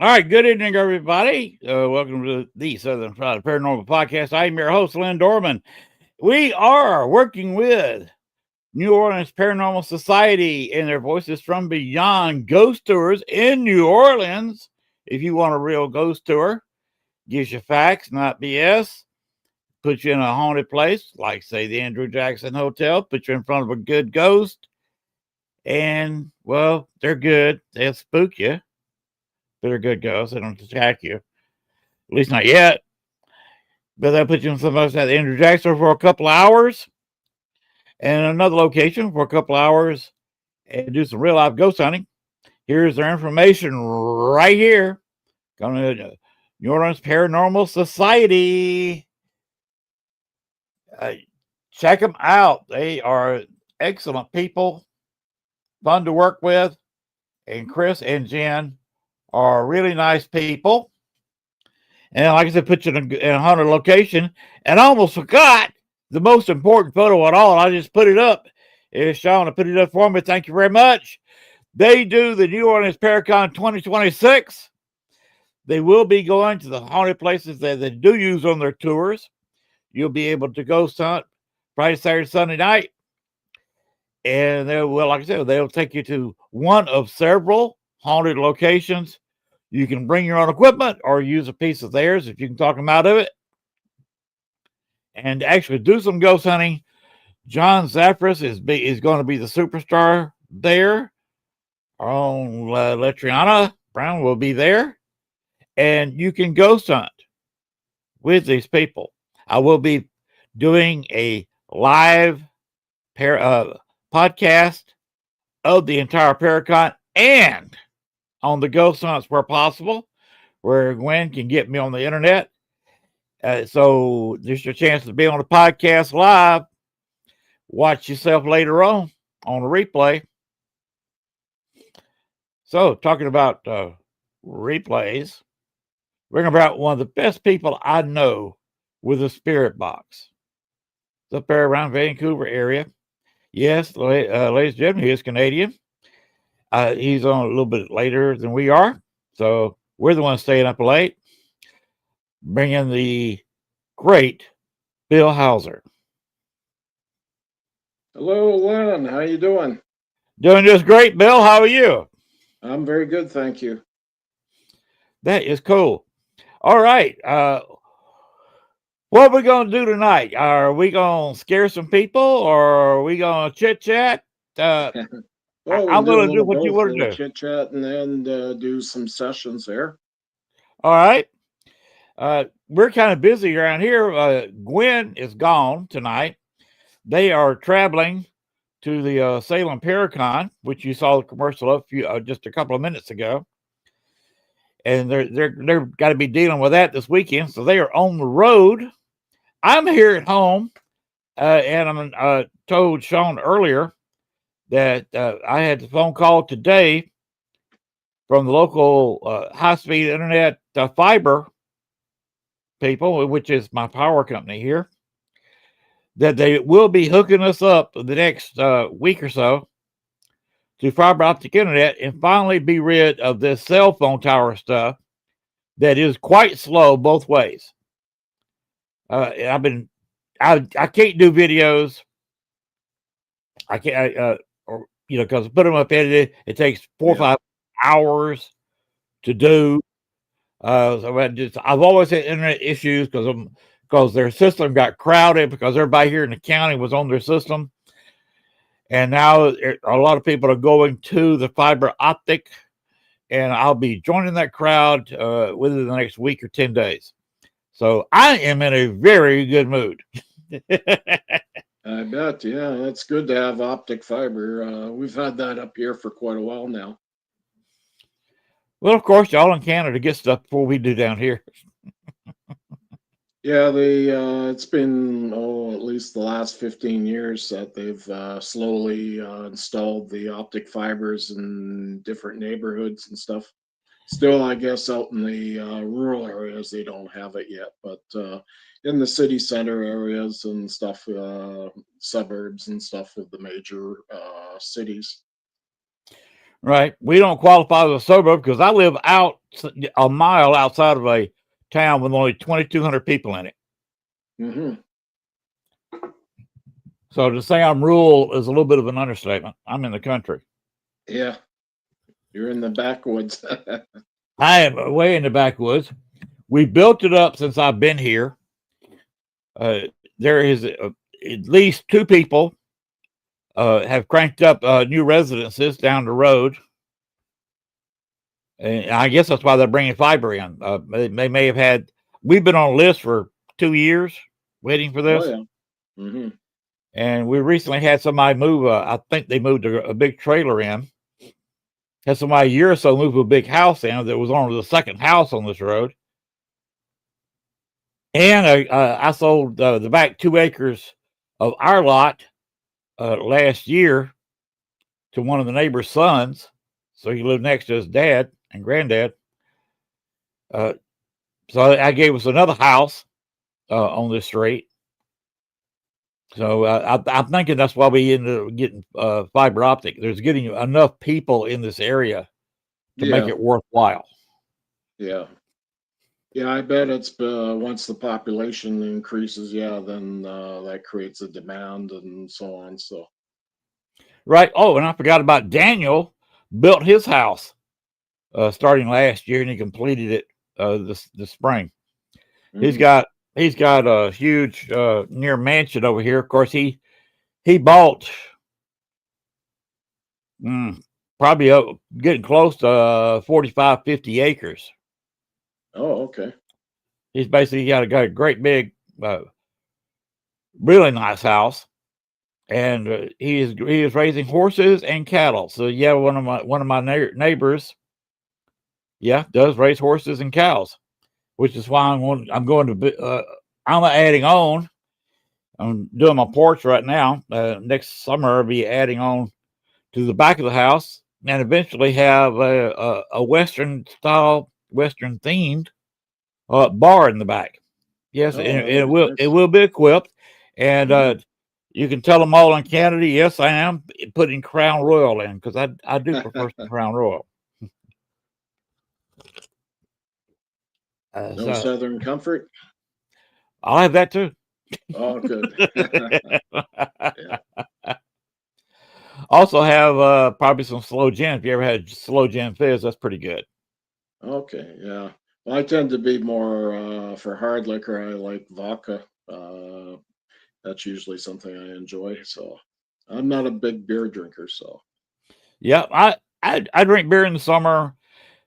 All right, good evening, everybody. Welcome to the Southern Friday Paranormal Podcast. I'm your host, Len Dorman. We are working with New Orleans Paranormal Society and their Voices from Beyond ghost tours in New Orleans. If you want a real ghost tour, gives you facts, not BS. Put you in a haunted place, like, say, the Andrew Jackson Hotel, put you in front of a good ghost, and, well, they're good. They'll spook you. They're good ghosts. They don't attack you. At least not yet. But they'll put you in some place at the Andrew Jackson for a couple of hours, and another location for a couple of hours, and do some real life ghost hunting. Here's their information right here. Going to New Orleans Paranormal Society. Check them out. They are excellent people, fun to work with, and Chris and Jen are really nice people. And like I said, put you in a haunted location. And I almost forgot the most important photo at all. I just put it up. It's Sean to put it up for me. Thank you very much. They do the New Orleans Paracon 2026. They will be going to the haunted places that they do use on their tours. You'll be able to go hunt Friday, Saturday, Sunday night. And they will, like I said, they'll take you to one of several haunted locations. You can bring your own equipment or use a piece of theirs if you can talk them out of it. And actually do some ghost hunting. John Zaffris is going to be the superstar there. Our own Letriana Brown will be there. And you can ghost hunt with these people. I will be doing a live podcast of the entire Paracon and on the ghost hunts where possible, where Gwen can get me on the internet. So there's your chance to be on the podcast live. Watch yourself later on the replay. So talking about replays, we're going to about one of the best people I know with a spirit box. It's up there around Vancouver area. Yes, ladies and gentlemen, he is Canadian. He's on a little bit later than we are. So we're the ones staying up late. Bringing the great Bill Hauser. Hello, Len. How you doing? Doing just great, Bill. How are you? I'm very good, thank you. That is cool. All right. What are we going to do tonight? Are we going to scare some people or are we going to chit chat? Well, we I'm can do a going to do little what you both, a want little to do. chit chat, and then do some sessions there. All right. We're kind of busy around here. Gwen is gone tonight. They are traveling to the Salem Paracon, which you saw the commercial of just a couple of minutes ago, and they're got to be dealing with that this weekend. So they are on the road. I'm here at home, and I'm told Sean earlier that I had the phone call today from the local high-speed internet fiber people, which is my power company here, that they will be hooking us up the next week or so to fiber optic internet and finally be rid of this cell phone tower stuff that is quite slow both ways. I can't do videos. I can't, or because put them up edited, it takes 4 or 5 hours to do. So I've always had internet issues because their system got crowded because everybody here in the county was on their system. And now a lot of people are going to the fiber optic, and I'll be joining that crowd within the next week or 10 days. So I am in a very good mood. I bet, yeah, it's good to have optic fiber. We've had that up here for quite a while now. Well, of course, y'all in Canada get stuff before we do down here. Yeah, it's been at least the last 15 years that they've slowly installed the optic fibers in different neighborhoods and stuff. Still, I guess out in the rural areas they don't have it yet, but in the city center areas and stuff, suburbs and stuff of the major cities. Right. We don't qualify as a suburb because I live out a mile outside of a town with only 2,200 people in it. Mm-hmm. So to say I'm rural is a little bit of an understatement. I'm in the country. Yeah, you're in the backwoods. I am way in the backwoods. We built it up since I've been here. There is at least two people have cranked up new residences down the road. And I guess that's why they're bringing fiber in. They may have had, we've been on a list for 2 years waiting for Oh this. yeah. Mm-hmm. And we recently had somebody move, I think they moved a big trailer in. Had somebody a year or so move a big house in that was only the second house on this road. And I sold the back 2 acres of our lot last year to one of the neighbor's sons. So he lived next to his dad and granddad. So I gave us another house on this street. So I'm thinking that's why we ended up getting fiber optic. There's getting enough people in this area to make Yeah. it worthwhile. Yeah. Yeah, I bet it's once the population increases, yeah, then that creates a demand and so on. So, Right. Oh, and I forgot about Daniel built his house starting last year, and he completed it this spring. He's mm, got a huge near mansion over here. Of course, he bought probably getting close to 45, 50 acres. oh, okay. He's basically got a great big, really nice house, and he is raising horses and cattle. So yeah, one of my neighbors, yeah, does raise horses and cows, which is why I'm going to be, I'm adding on. I'm doing my porch right now. Next summer, I'll be adding on to the back of the house, and eventually have a Western style, Western themed bar in the back. Yes, and Oh, that'll be it nice. will be equipped, and Hmm. you can tell them all in Canada. Yes, I am putting Crown Royal in because I do prefer some Crown Royal. No So Southern Comfort. I'll have that too. Oh, good. Yeah. Also have probably some slow gin. If you ever had slow gin fizz, that's pretty good. Okay. Yeah. Well, I tend to be more for hard liquor. I like vodka. That's usually something I enjoy. So, I'm not a big beer drinker. So, Yeah, I drink beer in the summer.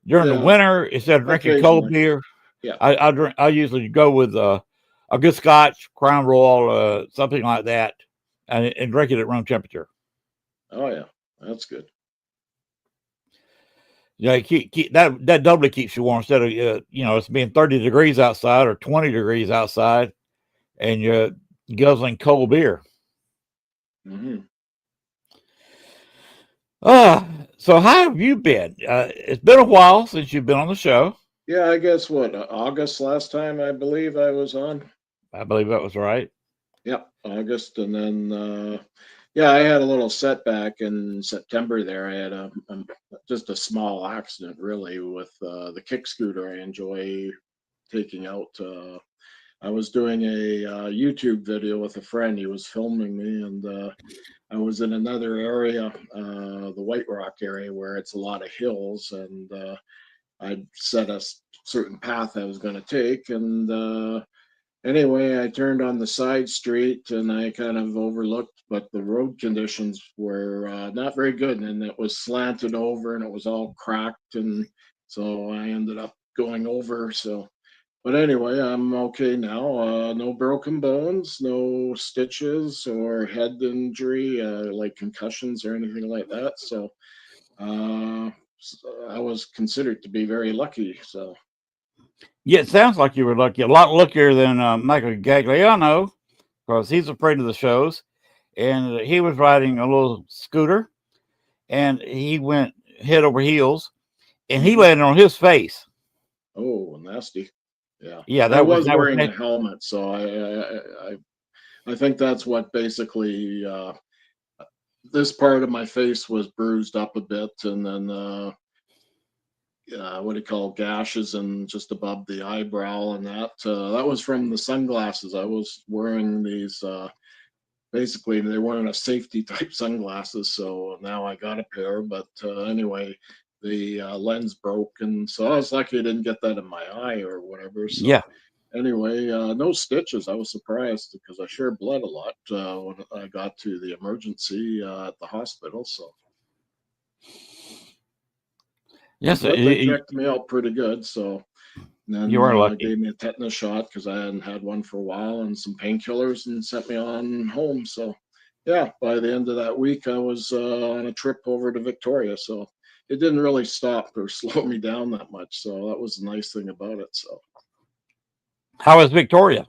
During the yeah, winter, instead of drinking cold occasionally. beer, Yeah. I usually go with a good Scotch, Crown Royal, something like that, and drink it at room temperature. Oh, yeah. That's good. Yeah, keep that doubly keeps you warm instead of it's being 30 degrees outside or 20 degrees outside, and you're guzzling cold beer. Hmm. Uh, so how have you been? It's been a while since you've been on the show. Yeah, I guess what August last time I believe I was on. I believe that was right. Yep, August, and then yeah, I had a little setback in September. There, I had just a small accident, really, with the kick scooter I enjoy taking out. I was doing a YouTube video with a friend. He was filming me, and I was in another area, the White Rock area, where it's a lot of hills, and I set a certain path I was going to take, and anyway, I turned on the side street and I kind of overlooked, but the road conditions were not very good, and it was slanted over and it was all cracked, and so I ended up going over. So, but anyway, I'm okay now. No broken bones, no stitches or head injury, like concussions or anything like that. So, uh, I was considered to be very lucky. So, Yeah, it sounds like you were lucky. A lot luckier than Michael Gagliano because he's afraid of the shows, and he was riding a little scooter, and he went head over heels, and he mhm. landed on his face. Oh, nasty. Yeah, Yeah, I was that was wearing a helmet, so I think that's what basically this part of my face was bruised up a bit, and then what do you call gashes and just above the eyebrow, and that was from the sunglasses I was wearing. These basically they weren't a safety type sunglasses, so now I got a pair. But anyway, the lens broke, and so I was lucky I didn't get that in my eye or whatever. Yeah. So anyway, no stitches. I was surprised because I sure bled a lot when I got to the emergency at the hospital. So, Yes, but they checked me out pretty good. So you then are lucky. gave me a tetanus shot because I hadn't had one for a while, and some painkillers, and sent me on home. So yeah, by the end of that week, I was on a trip over to Victoria. So it didn't really stop or slow me down that much. So that was the nice thing about it. So. How is Victoria?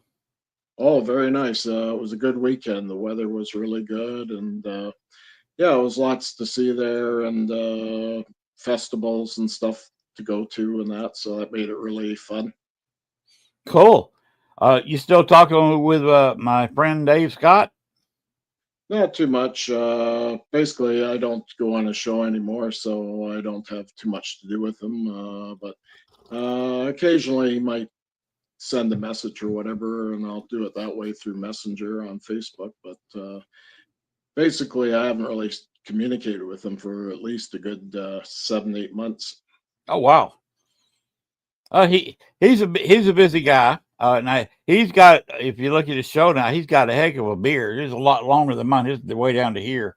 Oh, very nice. It was a good weekend. The weather was really good, and yeah, it was lots to see there, and festivals and stuff to go to, and that. So that made it really fun. Cool. You still talking with my friend Dave Scott? Not too much. Basically, I don't go on a show anymore, so I don't have too much to do with him. But occasionally, he might send a message or whatever, and I'll do it that way through Messenger on Facebook. But basically, I haven't really communicated with him for at least a good 7, 8 months. Oh wow. He's a busy guy. Now he's got. If you look at his show now, he's got a heck of a beard. It's a lot longer than mine. It's the way down to here.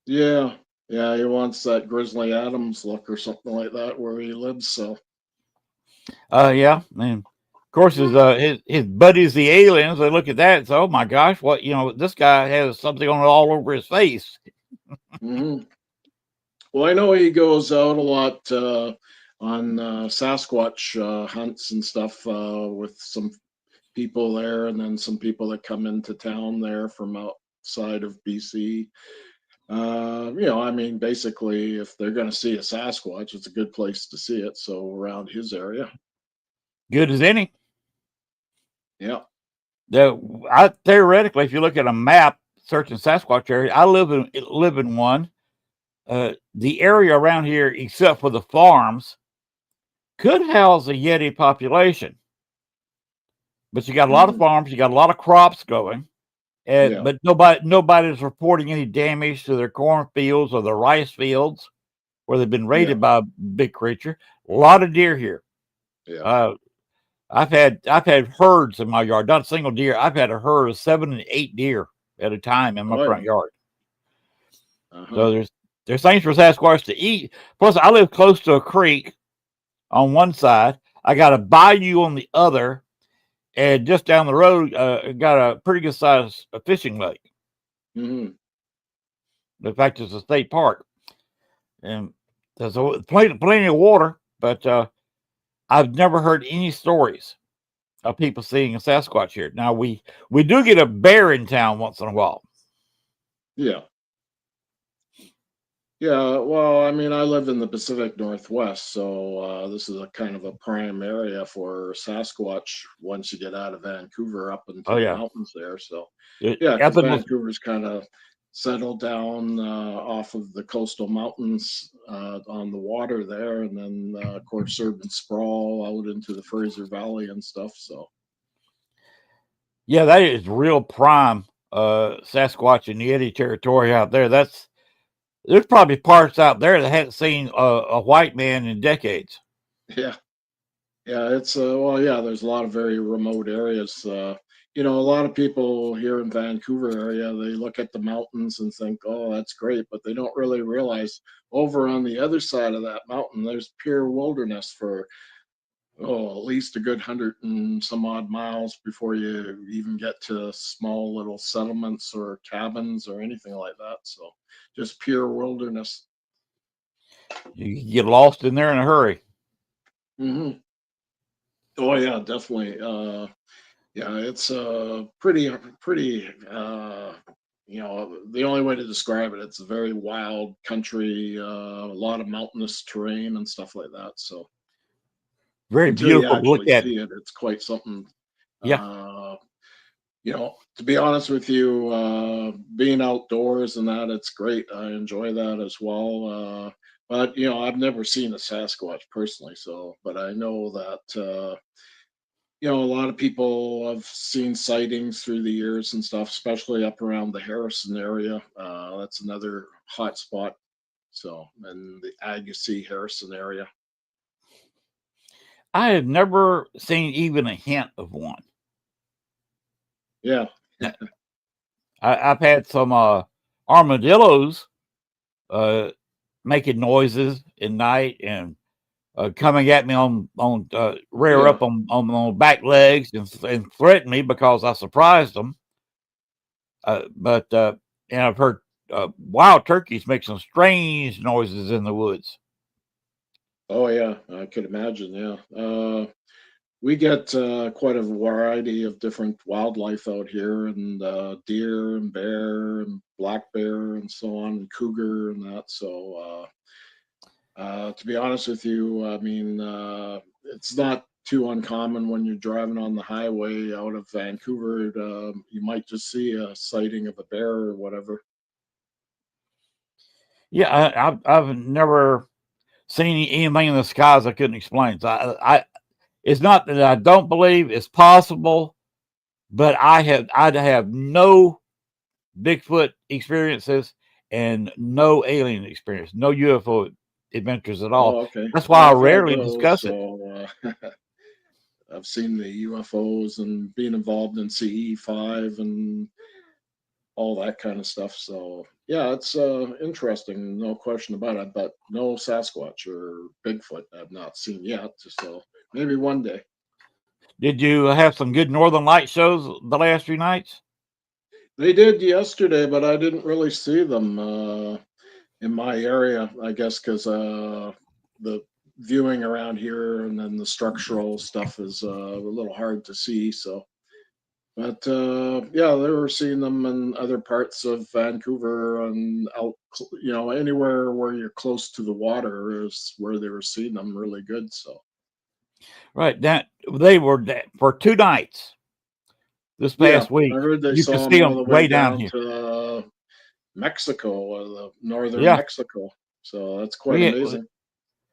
Yeah, yeah, he wants that Grizzly Adams look or something like that where he lives. So Yeah, and of course his buddies, the aliens, they look at that and say, "Oh my gosh, what this guy has something on all over his face." hmm well, I know he goes out a lot on Sasquatch hunts and stuff with some people there, and then some people that come into town there from outside of BC. I mean, basically, if they're going to see a Sasquatch, it's a good place to see it. So around his area, Good as any. yeah, I theoretically, if you look at a map searching Sasquatch area, I live in one. The area around here, except for the farms, could house a Yeti population. But you got a lot of hmm farms, you got a lot of crops going, yeah, but nobody's reporting any damage to their cornfields or their rice fields where they've been yeah, raided by a big creature. A lot of deer here. yeah. Uh, I've had herds in my yard, not a single deer. I've had a herd of 7 and 8 deer at a time in my Oh front yeah, yard. uh-huh. So there's things for Sasquatch to eat. Plus, I live close to a creek on one side. I got a bayou on the other, and just down the road, got a pretty good sized fishing lake. hmm In fact, it's a state park, and there's plenty of water. But I've never heard any stories of people seeing a Sasquatch here. Now we do get a bear in town once in a while. Yeah. Yeah, well, I mean, I live in the Pacific Northwest, so this is a kind of a prime area for Sasquatch once you get out of Vancouver up into Oh the yeah, mountains there. So, yeah, at because the most, Vancouver's kind of settled down off of the coastal mountains on the water there, and then, of course, urban sprawl out into the Fraser Valley and stuff. So, yeah, that is real prime Sasquatch and Yeti territory out there. There's probably parts out there that haven't seen a white man in decades. yeah. Yeah, it's well, yeah, there's a lot of very remote areas. A lot of people here in Vancouver area, they look at the mountains and think, "Oh, that's great," but they don't really realize over on the other side of that mountain, there's pure wilderness for at least a good 100 and some odd miles before you even get to small little settlements or cabins or anything like that. So, just pure wilderness. You can get lost in there in a hurry. hmm Oh yeah, definitely. Yeah, it's pretty. The only way to describe it, it's a very wild country, a lot of mountainous terrain and stuff like that. So Very until you beautiful to look actually at. see it, it's quite something. Yeah, Uh, To be honest with you, being outdoors and that, it's great. I enjoy that as well. But I've never seen a Sasquatch personally, but I know that a lot of people have seen sightings through the years and stuff, especially up around the Harrison area. That's another hot spot. So, and the Agassiz Harrison area. I have never seen even a hint of one. Yeah. I've had some armadillos making noises at night and coming at me on rear Yeah. up on back legs and threaten me because I surprised them. But and I've heard wild turkeys make some strange noises in the woods. Oh yeah, I could imagine. Yeah. We get quite a variety of different wildlife out here, and deer and bear and black bear and so on, and cougar and that. So, to be honest with you, I mean, it's not too uncommon when you're driving on the highway out of Vancouver. You might just see a sighting of a bear or whatever. Yeah, I've never seen anything in the skies I couldn't explain. So it's not that I don't believe it's possible, but I'd have no Bigfoot experiences and no alien experience, no UFO adventures at all. Oh, okay. That's why Well, I I've had rarely those, discuss it. so I've seen the UFOs and being involved in CE5 and all that kind of stuff. So yeah, it's interesting, no question about it. But no Sasquatch or Bigfoot I've not seen yet. So maybe one day. Did you have some good Northern Light shows the last few nights? They did yesterday, but I didn't really see them in my area. I guess because the viewing around here and then the structural stuff is a little hard to see. So. But yeah, they were seeing them in other parts of Vancouver and out, anywhere where you're close to the water is where they were seeing them really good. So Right. That they were for 2 nights this yeah, past I week. heard they You could saw them see all them the way way down down here. to Mexico, the northern Yeah, Mexico. So that's quite we had, amazing.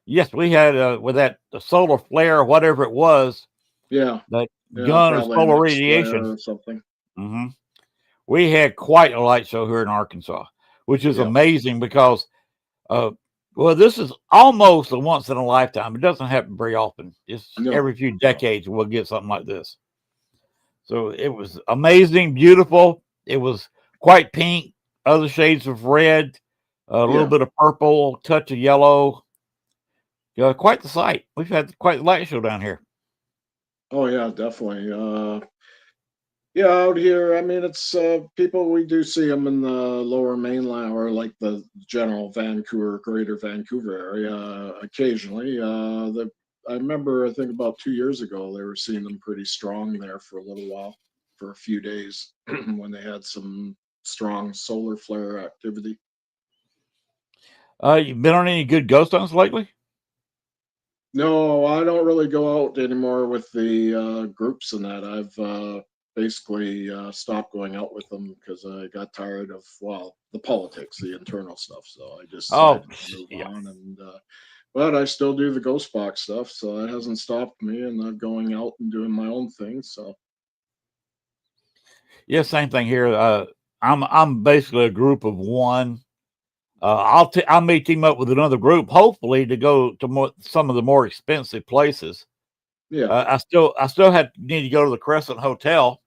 yes, we had with that the solar flare, whatever it was, Yeah, that yeah, gun of probably an solar X flare radiation. or something. hmm We had quite a light show here in Arkansas, which is Yeah, amazing because, uh, well, this is almost a once in a lifetime. It doesn't happen very often. It's no, every few no, decades we'll get something like this. So it was amazing, beautiful. It was quite pink, other shades of red, a little yeah. bit of purple, touch of yellow. Quite the sight. We've had quite the light show down here. Oh yeah, definitely. Yeah, out here, I mean, it's people, we do see them in the lower mainland or like the general Vancouver, greater Vancouver area occasionally. I remember, I think about 2 years ago, they were seeing them pretty strong there for a little while, for a few days when they had some strong solar flare activity. You been on any good ghost hunts lately? No, I don't really go out anymore with the groups and that. I've basically stopped going out with them because I got tired of, well, the politics, the internal stuff. So I just Oh, decided to move yeah. on. And but I still do the ghost box stuff, so it hasn't stopped me. And I'm going out and doing my own thing. So Yeah, same thing here. I'm basically a group of one. I may team up with another group, hopefully, to go to some of the more expensive places. yeah, I still need to go to the Crescent Hotel.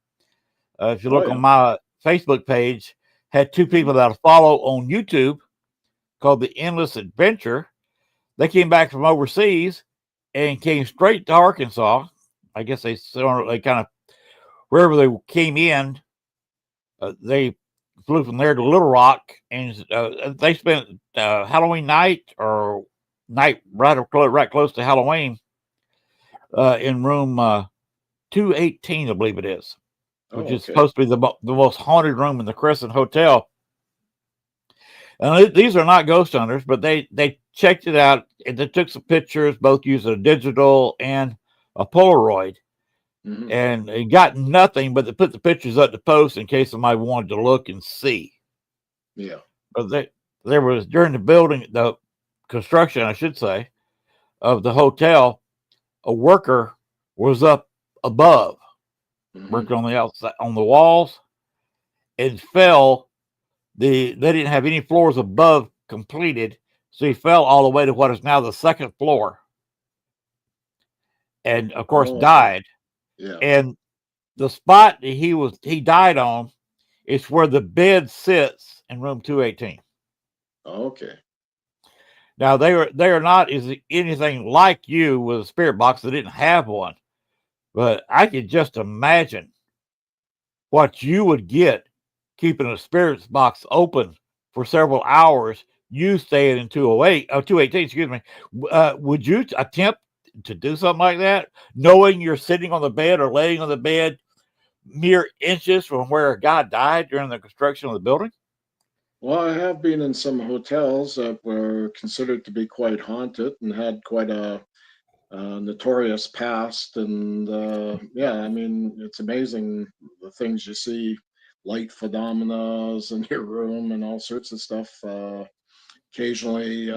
If you oh look on yeah, my Facebook page, had two hmm, people that I follow on YouTube called the Endless Adventure. They came back from overseas and came straight to Arkansas. I guess they kind of wherever they came in, they flew from there to Little Rock, and they spent Halloween night or night right close to Halloween in room 218, I believe it is, which oh is okay, supposed to be the most haunted room in the Crescent Hotel. And these are not ghost hunters, but they checked it out and they took some pictures, both using a digital and a Polaroid. Hmm. and he got nothing but to put the pictures up the post in case somebody wanted to look and see. Yeah. But there was during the construction, I should say, of the hotel, a worker was up above, Hmm. working on the outside on the walls, and fell. They didn't have any floors above completed, so he fell all the way to what is now the second floor, and of course Oh, okay. died. Yeah. And the spot that he died on is where the bed sits in room 218. Okay. Now they are not is anything like you with a spirit box. They didn't have one, but I could just imagine what you would get keeping a spirits box open for several hours. You staying in 208, 218, excuse me. Would you attempt to do something like that, knowing you're sitting on the bed or laying on the bed mere inches from where a guy died during the construction of the building? Well, I have been in some hotels that were considered to be quite haunted and had quite a notorious past. And yeah, I mean, it's amazing the things you see, light phenomena in your room and all sorts of stuff. Occasionally,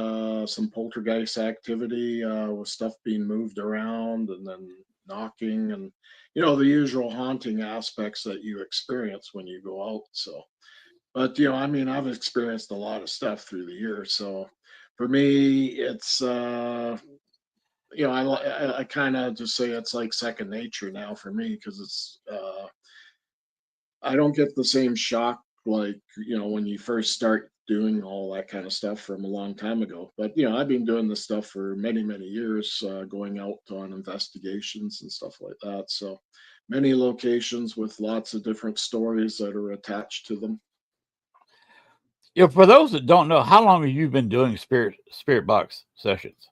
some poltergeist activity with stuff being moved around and then knocking and, the usual haunting aspects that you experience when you go out. So, but, I mean, I've experienced a lot of stuff through the years. So for me, it's, I kind of just say it's like second nature now for me because I don't get the same shock like when you first start doing all that kind of stuff from a long time ago. But I've been doing this stuff for many years, going out on investigations and stuff like that. So many locations with lots of different stories that are attached to them. For those that don't know, how long have you been doing spirit box sessions?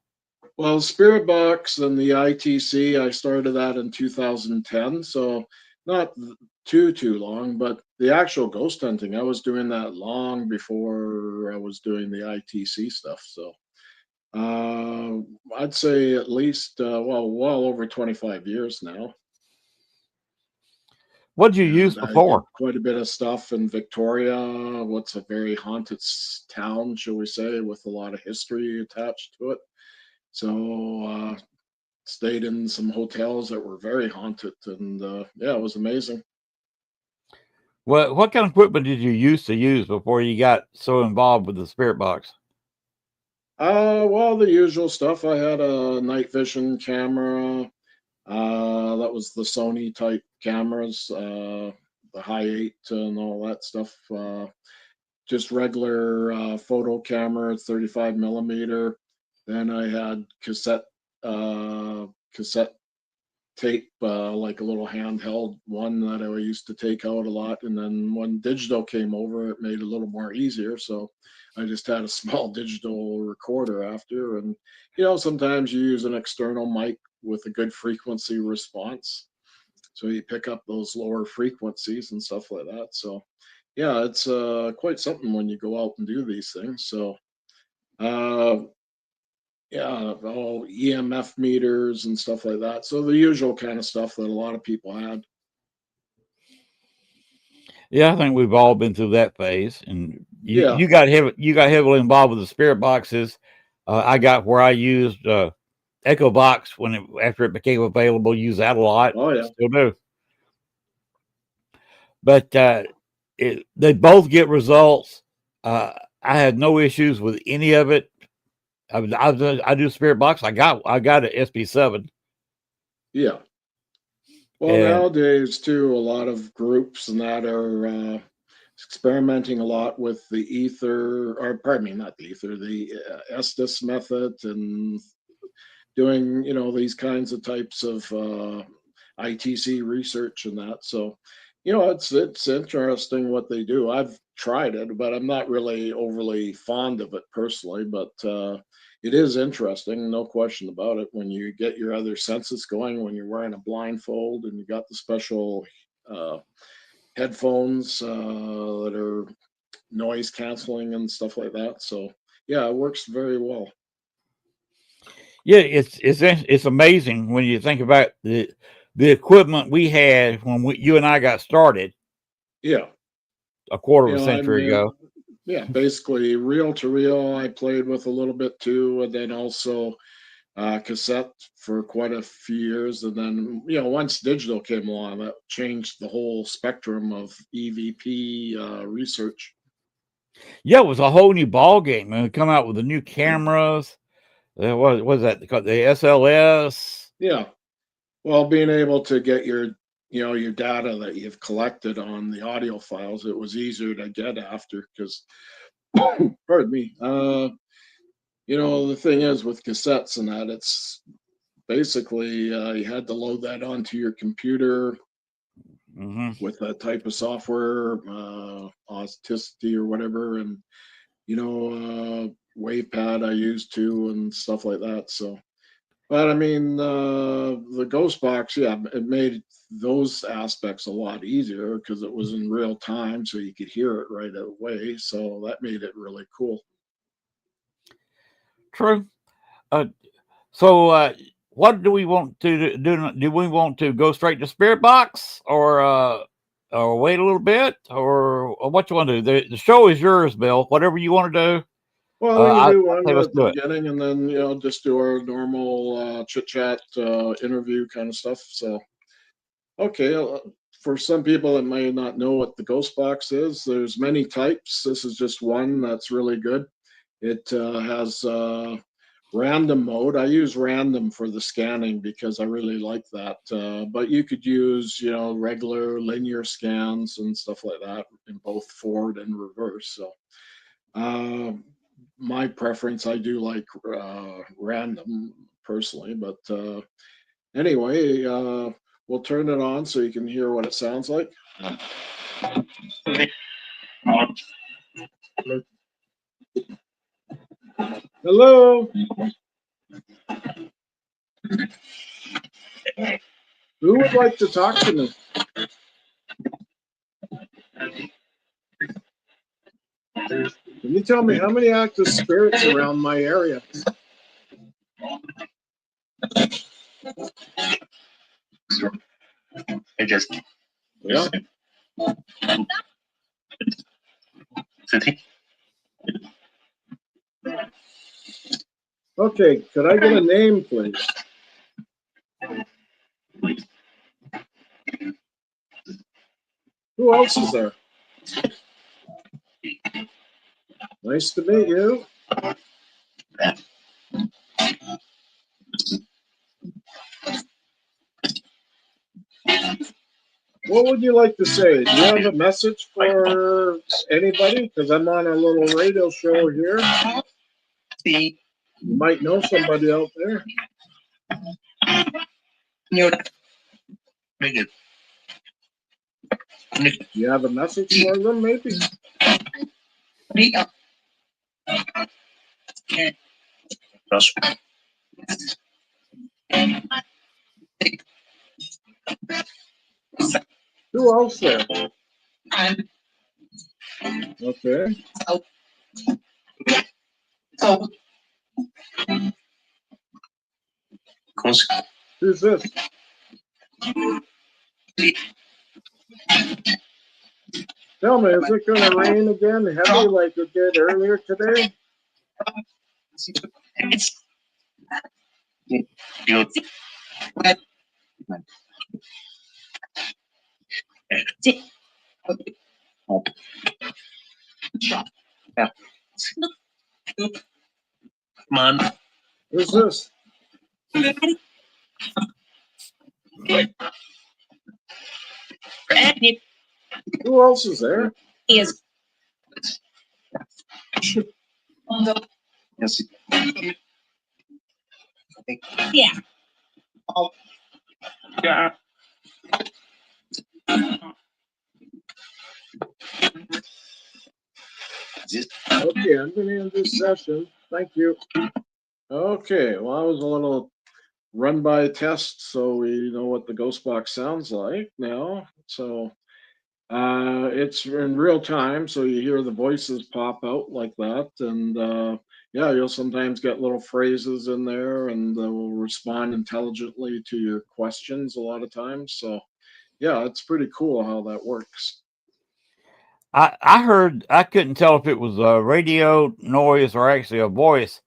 Well, Spirit Box and the ITC, I started that in 2010, so not too long. But the actual ghost hunting, I was doing that long before I was doing the ITC stuff. So uh, I'd say at least well over 25 years now. What did you use And I did before? quite a bit of stuff in Victoria, what's a very haunted town, shall we say, with a lot of history attached to it. So stayed in some hotels that were very haunted, and yeah, it was amazing. What kind of equipment did you used to use before you got so involved with the spirit box? Well, the usual stuff. I had a night vision camera. That was the Sony type cameras, the high eight and all that stuff. Just regular photo camera, 35 millimeter. Then I had cassette tape, like a little handheld one that I used to take out a lot. And then when digital came over, it made it a little more easier. So I just had a small digital recorder after. And, sometimes you use an external mic with a good frequency response. So you pick up those lower frequencies and stuff like that. So, yeah, it's quite something when you go out and do these things. So, uh, yeah, all EMF meters and stuff like that. So the usual kind of stuff that a lot of people had. Yeah, I think we've all been through that phase. And Yeah. you got heavily involved with the spirit boxes. I got where I used Echo Box after it became available. Use that a lot. Oh yeah. Still do. But they both get results. I had no issues with any of it. I do spirit box. I got an SP7, Yeah. Well, and nowadays too, a lot of groups and that are experimenting a lot with the ether, or pardon me, not the ether, the Estes method, and doing these kinds of types of ITC research and that. So it's interesting what they do. I've tried it, but I'm not really overly fond of it personally. But it is interesting, no question about it. When you get your other senses going, when you're wearing a blindfold and you got the special uh, headphones that are noise canceling and stuff like that. So yeah, it works very well. yeah, it's amazing when you think about the equipment we had when you and I got started Yeah. a quarter You of a know, I century mean, ago. yeah, basically reel to reel I played with a little bit too, and then also cassette for quite a few years. And then, once digital came along, that changed the whole spectrum of EVP research. Yeah, it was a whole new ball game. And come out with the new cameras. What was that called? The SLS. Yeah. Well, being able to get your data that you've collected on the audio files, it was easier to get after because, pardon me, the thing is with cassettes and that, it's basically you had to load that onto your computer with a type of software, Auticity or whatever, and WavePad I used to and stuff like that. So, but I mean, the Ghost Box, yeah, it made those aspects a lot easier because it was in real time, so you could hear it right away. So that made it really cool. True. So, what do we want to do? Do we want to go straight to Spirit Box, or wait a little bit, or what you want to do? The show is yours, Bill. Whatever you want to do. Well, we can I do one say let's at the do it. beginning, and then just do our normal chit chat interview kind of stuff. So, okay, for some people that may not know what the Ghost Box is, there's many types. This is just one that's really good. It has random mode. I use random for the scanning because I really like that. But you could use, regular linear scans and stuff like that in both forward and reverse. So, my preference, I do like random personally. But anyway, we'll turn it on so you can hear what it sounds like. Hello. Who would like to talk to me? Can you tell me how many active spirits around my area? Yeah. Okay, could I get a name, please? Who else is there? Nice to meet you. What would you like to say? Do you have a message for anybody? Because I'm on a little radio show here. You might know somebody out there. You have a message for them, maybe? Who else there? Okay. Who's this? Tell me, is it going to rain again heavy like it did earlier today? Who's this? Who else is there? Okay, I'm going to end this session. Thank you. Okay, well, that was a little run by test so we know what the Ghost Box sounds like now. So It's in real time, so you hear the voices pop out like that, and yeah, you'll sometimes get little phrases in there, and they will respond intelligently to your questions a lot of times. So yeah, it's pretty cool how that works. I heard, I couldn't tell if it was a radio noise or actually a voice,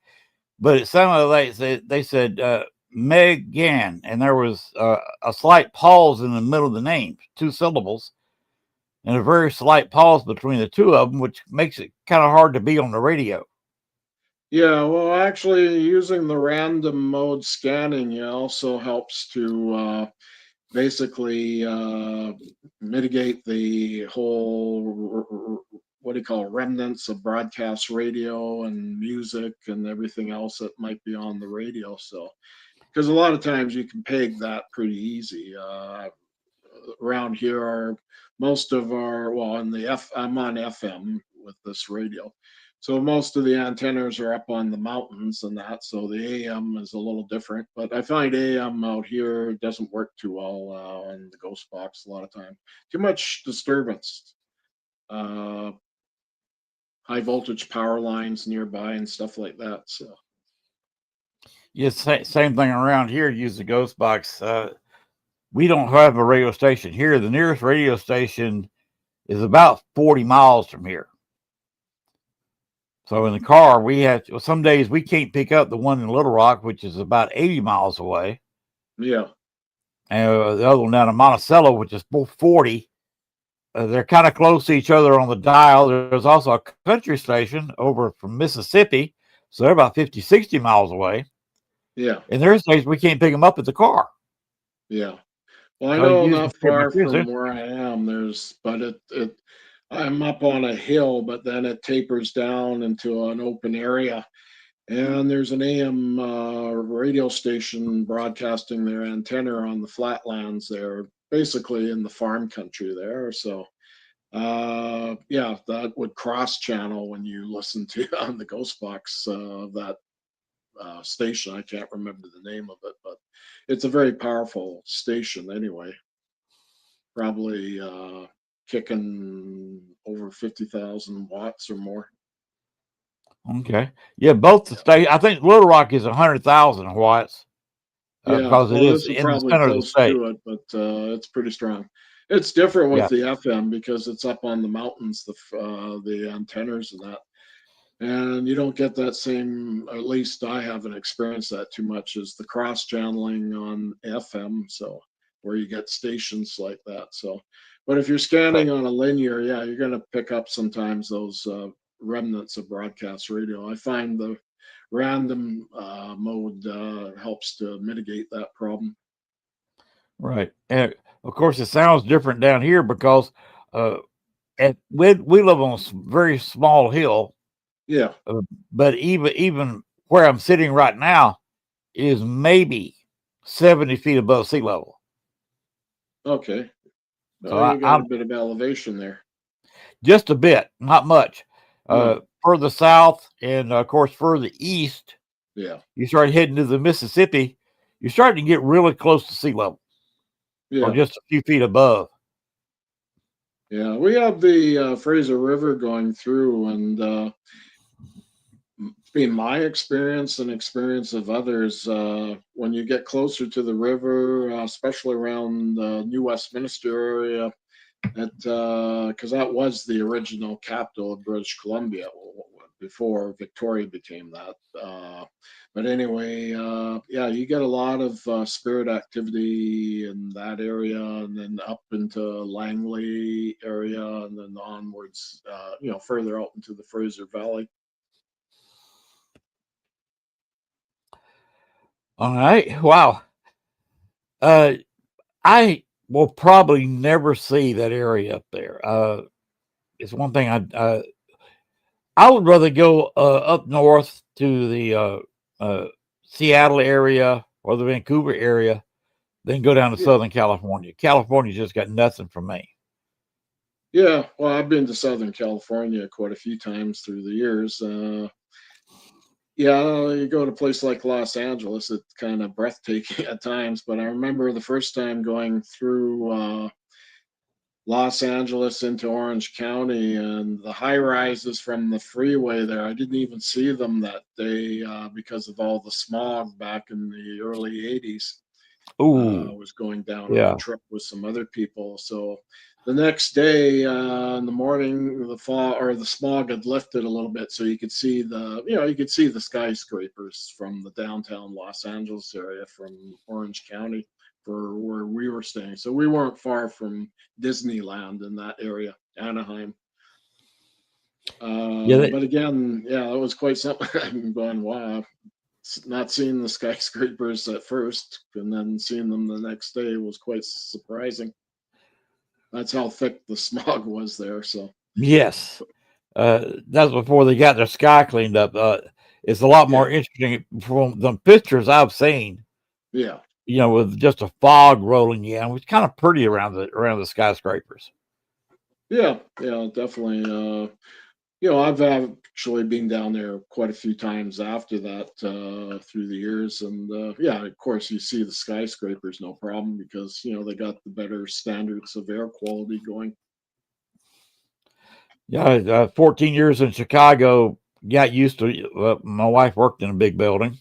but it sounded like they said Megan, and there was a slight pause in the middle of the name, two syllables, and a very slight pause between the two of them, which makes it kind of hard to be on the radio. Yeah, well, actually, using the random mode scanning, also helps to basically mitigate the whole what do you call remnants of broadcast radio and music and everything else that might be on the radio. So, because a lot of times you can peg that pretty easy. Around here are most of our well in the I'm on FM with this radio. So most of the antennas are up on the mountains and that, so the AM is a little different. But I find AM out here doesn't work too well on the ghost box a lot of time. Too much disturbance, uh, high voltage power lines nearby and stuff like that. So Yes, same thing around here. Use the ghost box. We don't have a radio station here. The nearest radio station is about 40 miles from here. So in the car, we have some days we can't pick up the one in Little Rock, which is about 80 miles away, yeah, and the other one down in Monticello, which is 40. They're kind of close to each other on the dial. There's also a country station over from Mississippi, so they're about 50, 60 miles away. yeah, And there's days we can't pick them up at the car. yeah. Well, I So know use not my far from cruiser. where I am, but it I'm up on a hill, but then it tapers down into an open area. And there's an AM radio station broadcasting their antenna on the flatlands there, basically in the farm country there. So, yeah, that would cross channel when you listen to on the Ghost Box that station. I can't remember the name of it, but it's a very powerful station anyway. Probably kicking over 50,000 watts or more. Okay. Yeah, both the state. I think Little Rock is 100,000 watts Yeah, because it well, is this is in the probably center of the close state. to it, but it's pretty strong. It's different with Yeah. the FM because it's up on the mountains, the antennas and that, and you don't get that same. At least I haven't experienced that too much. As the cross channeling on FM, so where you get stations like that. So, but if you're Right. scanning on a linear, yeah, you're going to pick up sometimes those remnants of broadcast radio. I find the random mode helps to mitigate that problem. Right. And of course, it sounds different down here because uh, we live on a very small hill, Yeah. uh, but even where I'm sitting right now is maybe 70 feet above sea level. Okay. So Oh, you got a I'm bit of elevation there. just a bit, not much. No. Further south and of course further east, Yeah. you start heading to the Mississippi, you're starting to get really close to sea level or Yeah. just a few feet above. Yeah. We have the Fraser River going through, and being my experience and experience of others, when you get closer to the river, especially around New Westminster area, because that was the original capital of British Columbia before Victoria became that. But anyway, yeah, you get a lot of spirit activity in that area, and then up into Langley area, and then onwards, further out into the Fraser Valley. All right. Wow. Uh, I will probably never see that area up there. It's one thing I would rather go up north to the uh, Seattle area or the Vancouver area than go down to Yeah, Southern California. California just got nothing for me. yeah. Well, I've been to Southern California quite a few times through the years. Yeah, you go to a place like Los Angeles, it's kind of breathtaking at times. But I remember the first time going through Los Angeles into Orange County, and the high rises from the freeway there. I didn't even see them that day because of all the smog back in the early 80s. I Ooh, was going down on a yeah. trip with some other people. So the next day in the morning, the fog or the smog had lifted a little bit, so you could see you could see the skyscrapers from the downtown Los Angeles area from Orange County for where we were staying. So we weren't far from Disneyland in that area, Anaheim. Yeah, But again, yeah, it was quite something. I'm going, wow, not seeing the skyscrapers at first and then seeing them the next day was quite surprising. That's how thick the smog was there. So yes. That's before they got their sky cleaned up. It's a lot more yeah, interesting from the pictures I've seen. yeah, With just a fog rolling in, it's kind of pretty around the skyscrapers. yeah, definitely. I've actually been down there quite a few times after that through the years, and yeah, of course, you see the skyscrapers, no problem, because they got the better standards of air quality going. Yeah, 14 years in Chicago, got used to. My wife worked in a big building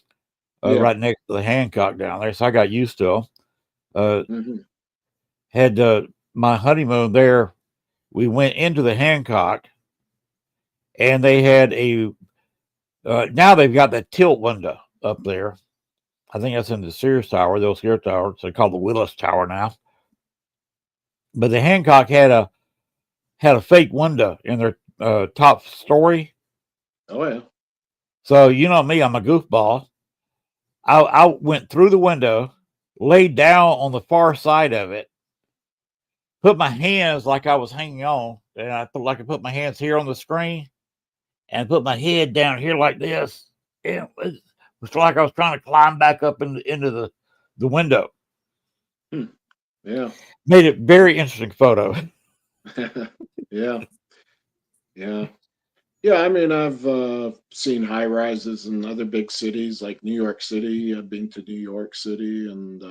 Yeah. right next to the Hancock down there, so I got used to them. Hmm. Had my honeymoon there. We went into the Hancock, and they had a. Now they've got that tilt window up there. I think that's in the Sears Tower, the old Sears Tower. It's called the Willis Tower now. But the Hancock had a fake window in their top story. Oh yeah. So you know me, I'm a goofball. I went through the window, laid down on the far side of it, put my hands like I was hanging on, and I felt like I put my hands here on the screen and put my head down here like this. And it was like I was trying to climb back up into the window. Hmm. Yeah. Made it very interesting photo. Yeah. Yeah. Yeah, I mean, I've seen high rises in other big cities like New York City. I've been to New York City and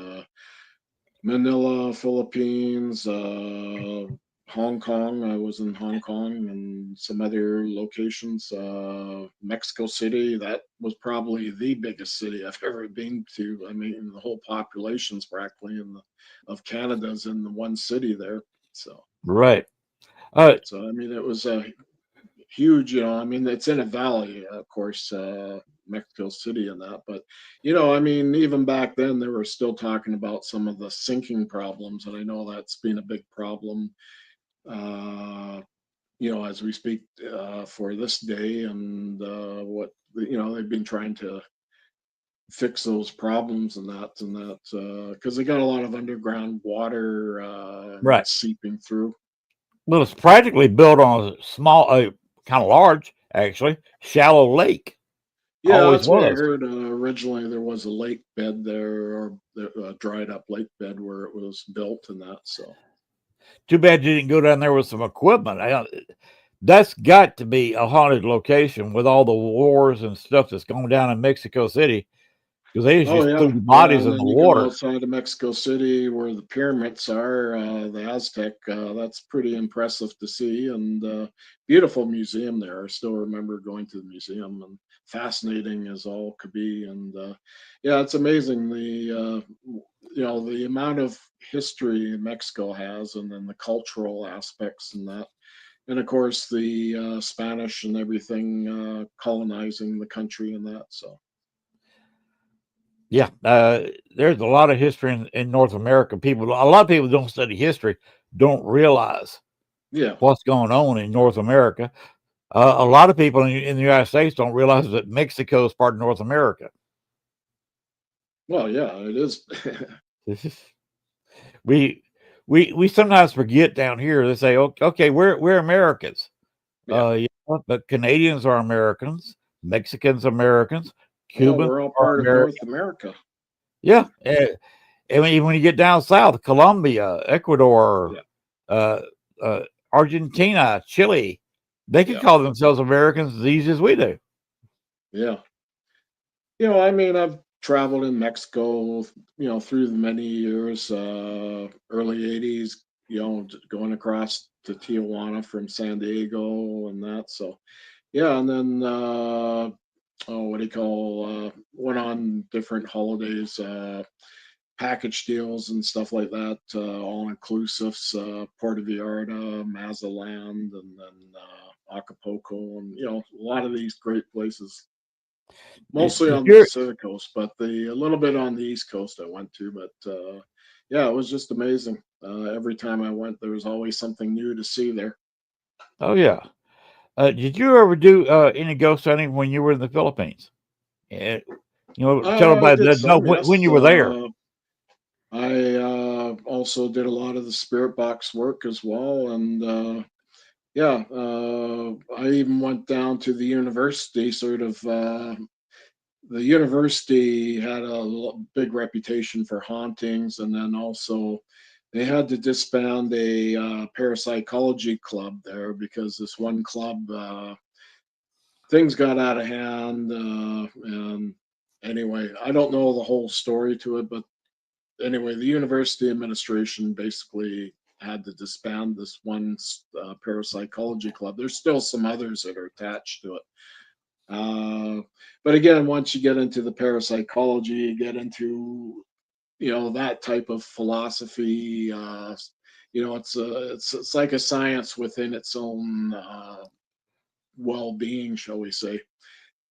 Manila, Philippines, Hong Kong. I was in Hong Kong and some other locations. Mexico City, that was probably the biggest city I've ever been to. I mean, the whole population's practically of Canada's in the one city there. So, Right. Uh, I mean, it was huge. I mean, it's in a valley, of course, Mexico City and that. But I mean, even back then, they were still talking about some of the sinking problems, and I know that's been a big problem. Uh, as we speak for this day, and what they've been trying to fix those problems because they got a lot of underground water right. seeping through. Well, it's practically built on a small, kind of large, actually, shallow lake. Yeah, Always that's what I was. heard. Originally, there was a lake bed there, or a dried up lake bed where it was built, and that. So, Too bad you didn't go down there with some equipment. That's got to be a haunted location with all the wars and stuff that's going down in Mexico City because they oh just threw yeah, the yeah. bodies And in the then you go water. outside of Mexico City where the pyramids are, the Aztec. That's pretty impressive to see, and beautiful museum there. I still remember going to the museum, and fascinating as all could be. And yeah, it's amazing the amount of history Mexico has, and then the cultural aspects and that. And of course, the Spanish and everything colonizing the country and that. So, Yeah, there's a lot of history in North America. A lot of people don't study history, don't realize yeah. what's going on in North America. A lot of people in the United States don't realize that Mexico is part of North America. Well, yeah, it is. we we sometimes forget down here. They say, okay, we're Americans. Yeah. Yeah, but Canadians are Americans, Mexicans Americans, Well, Cubans we're all are part of North Americans. America. Yeah, and when you get down south, Colombia, Ecuador, Yeah. uh, Argentina, Chile, they can Yeah. call themselves Americans as easy as we do. Yeah. I mean, I've traveled in Mexico, through the many years, early 80s, going across to Tijuana from San Diego and that. So yeah, and then what do you call? Went on different holidays, package deals and stuff like that, all inclusives, Puerto Vallarta, Mazaland, and then Acapulco, and a lot of these great places. Mostly Did on the you Pacific coast, but a little bit on the East Coast I went to. But yeah, it was just amazing. Every time I went, there was always something new to see there. Oh yeah. Did you ever do any ghost hunting when you were in the Philippines? Uh, tell I everybody did that know some, when yes. you were there. I also did a lot of the spirit box work as well, and yeah, I even went down to the university. Sort of, the university had a big reputation for hauntings, and then also they had to disband a parapsychology club there because this one club, things got out of hand, and anyway, I don't know the whole story to it, but anyway, the university administration basically had to disband this one parapsychology club. There's still some others that are attached to it. Uh, but again, once you get into the parapsychology, you get into that type of philosophy. It's like a science within its own well-being, shall we say,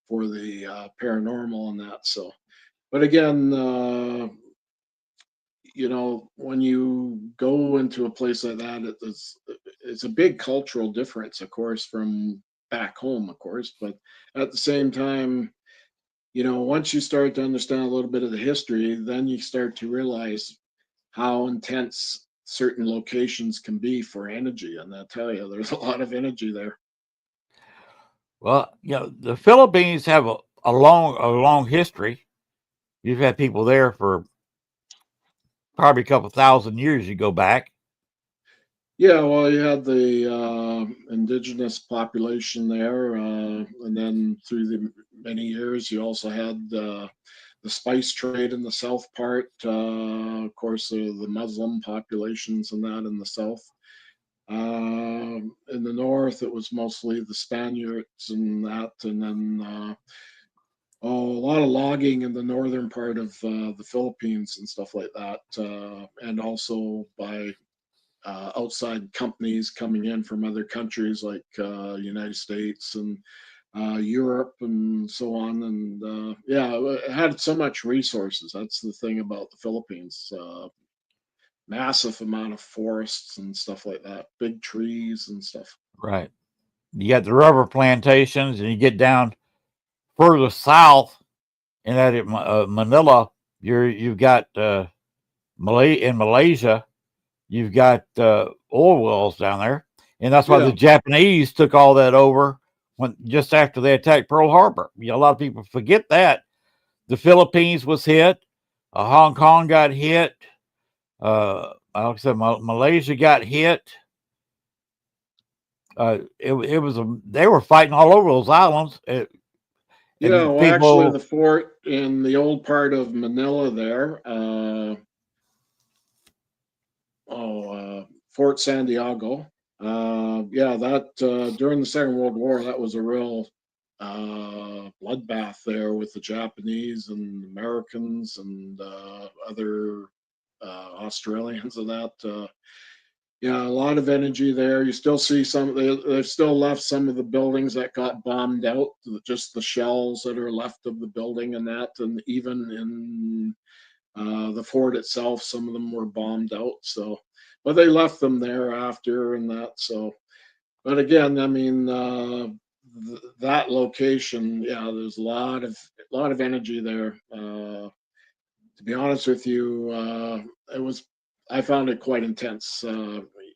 for the paranormal and that. So, but again, when you go into a place like that, it's a big cultural difference, of course, from back home, of course. But at the same time, once you start to understand a little bit of the history, then you start to realize how intense certain locations can be for energy. And I tell you, there's a lot of energy there. Well, the Philippines have a long history. You've had people there for probably a couple thousand years. You go back. Yeah, well, you had the indigenous population there, and then through the many years, you also had the spice trade in the south part. Of course, the Muslim populations and that in the south. In the north, it was mostly the Spaniards and that, and then a lot of logging in the northern part of the Philippines and stuff like that, and also by outside companies coming in from other countries like United States and Europe and so on. And yeah, it had so much resources. That's the thing about the Philippines. Massive amount of forests and stuff like that, big trees and stuff. Right. You got the rubber plantations, and you get down further south in that Manila. You've got in Malaysia. You've got oil wells down there, and that's why the Yeah, Japanese took all that over when just after they attacked Pearl Harbor. A lot of people forget that the Philippines was hit, Hong Kong got hit, like I said, Malaysia got hit. It was they were fighting all over those islands, yeah. and Well, actually, the people. fort in the old part of Manila there, Fort Santiago. Yeah, that during the Second World War, that was a real bloodbath there with the Japanese and Americans and other Australians and that. Yeah, a lot of energy there. You still see they've still left some of the buildings that got bombed out, just the shells that are left of the building and that. And even in the fort itself, some of them were bombed out. So, but they left them there after and that. So, but again, I mean, that location, yeah, there's a lot of energy there. To be honest with you, it was I found it quite intense.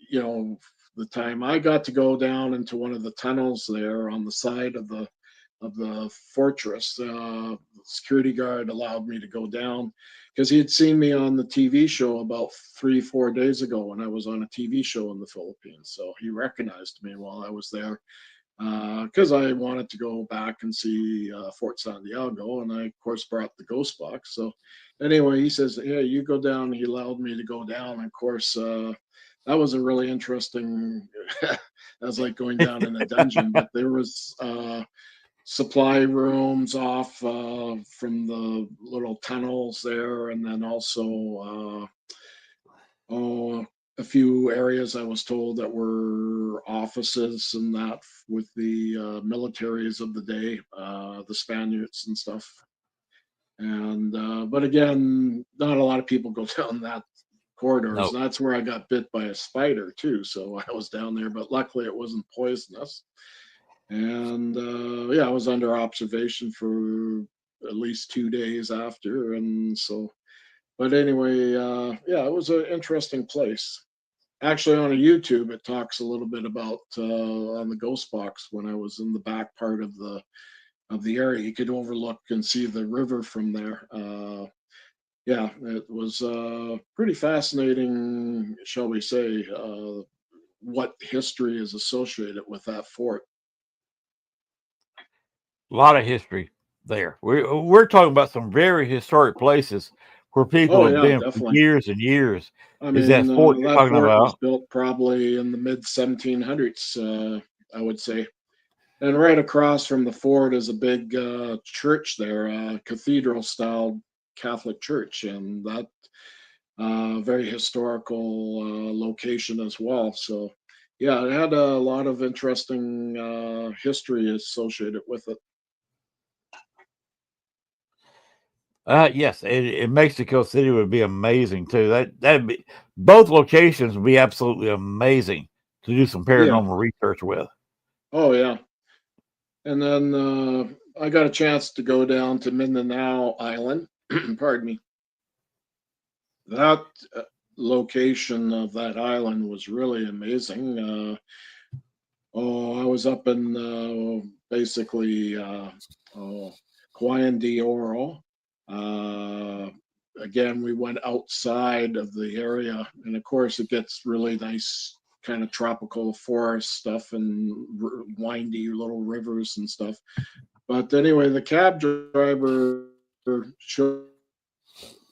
You know, the time I got to go down into one of the tunnels there on the side of the fortress. The security guard allowed me to go down because he had seen me on the TV show about 3, 4 days ago when I was on a TV show in the Philippines. So he recognized me while I was there because I wanted to go back and see Fort Santiago, and I of course brought the ghost box. So anyway, he says, "Yeah, you go down." He allowed me to go down. Of course, that was a really interesting. That was like going down in a dungeon, but there was supply rooms off from the little tunnels there, and then also oh, a few areas I was told that were offices and that with the militaries of the day, the Spaniards and stuff. And but again, not a lot of people go down that corridors. No. And that's where I got bit by a spider too. So I was down there, but luckily it wasn't poisonous. And yeah, I was under observation for at least 2 days after, and so. But anyway, yeah, it was an interesting place. Actually, on a YouTube, it talks a little bit about on the ghost box when I was in the back part of the area. You could overlook and see the river from there. Yeah, it was pretty fascinating, shall we say, what history is associated with that fort. A lot of history there. We're talking about some very historic places where people Oh have yeah, been for definitely. years and years. I Is that mean, fort you're that talking fort was about? built probably in the mid 1700s, I would say. And right across from the fort is a big church there, cathedral style Catholic church, and that very historical location as well. So, yeah, it had a lot of interesting history associated with it. Yes, in Mexico City would be amazing too. That'd be both locations would be absolutely amazing to do some Yeah. paranormal research with. Oh, yeah. And then I got a chance to go down to Mindanao Island. Pardon me. That location of that island was really amazing. Oh, I was up in basically oh, Hawaiian de Oro. Uh, Again, we went outside of the area, and of course, it gets really nice, kind of tropical forest stuff and windy little rivers and stuff. But anyway, the cab driver showed me this location,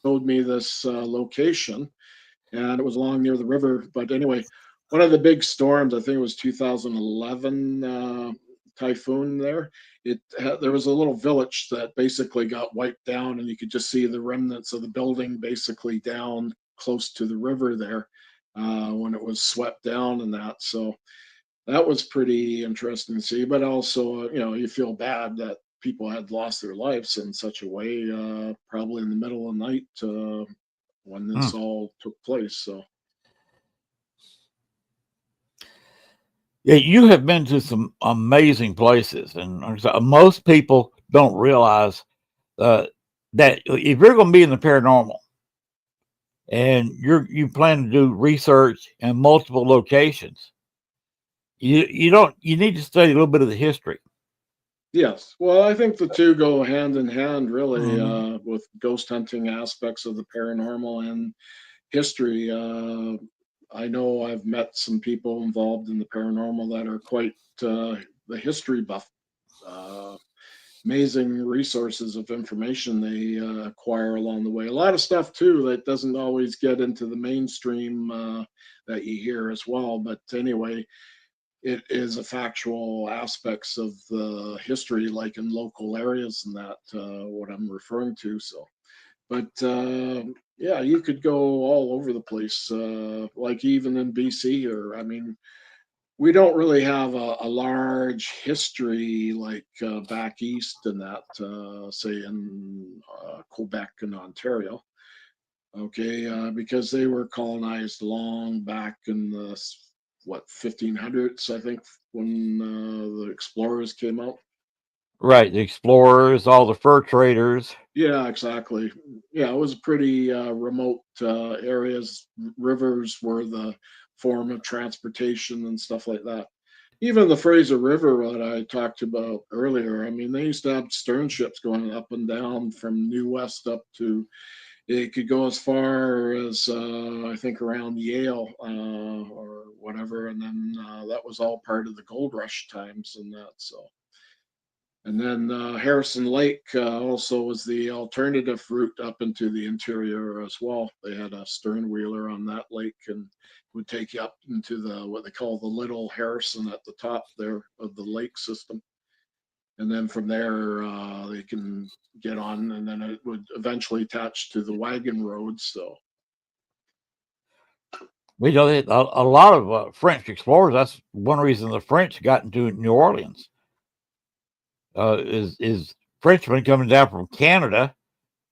and it was along near the river. But anyway, one of the big storms, I think it was 2011 typhoon there. There was a little village that basically got wiped down, and you could just see the remnants of the building basically down close to the river there when it was swept down and that. So that was pretty interesting to see. But also, you feel bad that people had lost their lives in such a way, probably in the middle of the night when Hmm. this all took place. So Yeah, you have been to some amazing places, and most people don't realize uh, that if you're going to be in the paranormal and you plan to do research in multiple locations, you need to study a little bit of the history. yes, well, I think the two go hand in hand, really, Mhm. with ghost hunting aspects of the paranormal and history. I know I've met some people involved in the paranormal that are quite the history buff. Uh, Amazing resources of information they acquire along the way. A lot of stuff too that doesn't always get into the mainstream that you hear as well. But anyway, it is a factual aspects of the history, like in local areas and that what I'm referring to. So, but yeah, you could go all over the place, like even in BC, or I mean, we don't really have a large history like back east in that, say in Quebec and Ontario. Okay, because they were colonized long back in the what 1500s, I think, when the explorers came out. Right, the explorers, all the fur traders. Yeah, exactly. Yeah, it was pretty remote areas. Rivers were the form of transportation and stuff like that. Even the Fraser River that I talked about earlier, I mean, they used to have stern ships going up and down from New West up to, it could go as far as, I think, around Yale or whatever. And then that was all part of the gold rush times and that. So, And then Harrison Lake also was the alternative route up into the interior as well. They had a stern wheeler on that lake and would take you up into the what they call the Little Harrison at the top there of the lake system. And then from there they can get on, and then it would eventually attach to the wagon road. So We know that a lot of French explorers. That's one reason the French got into New Orleans. Is Frenchmen coming down from Canada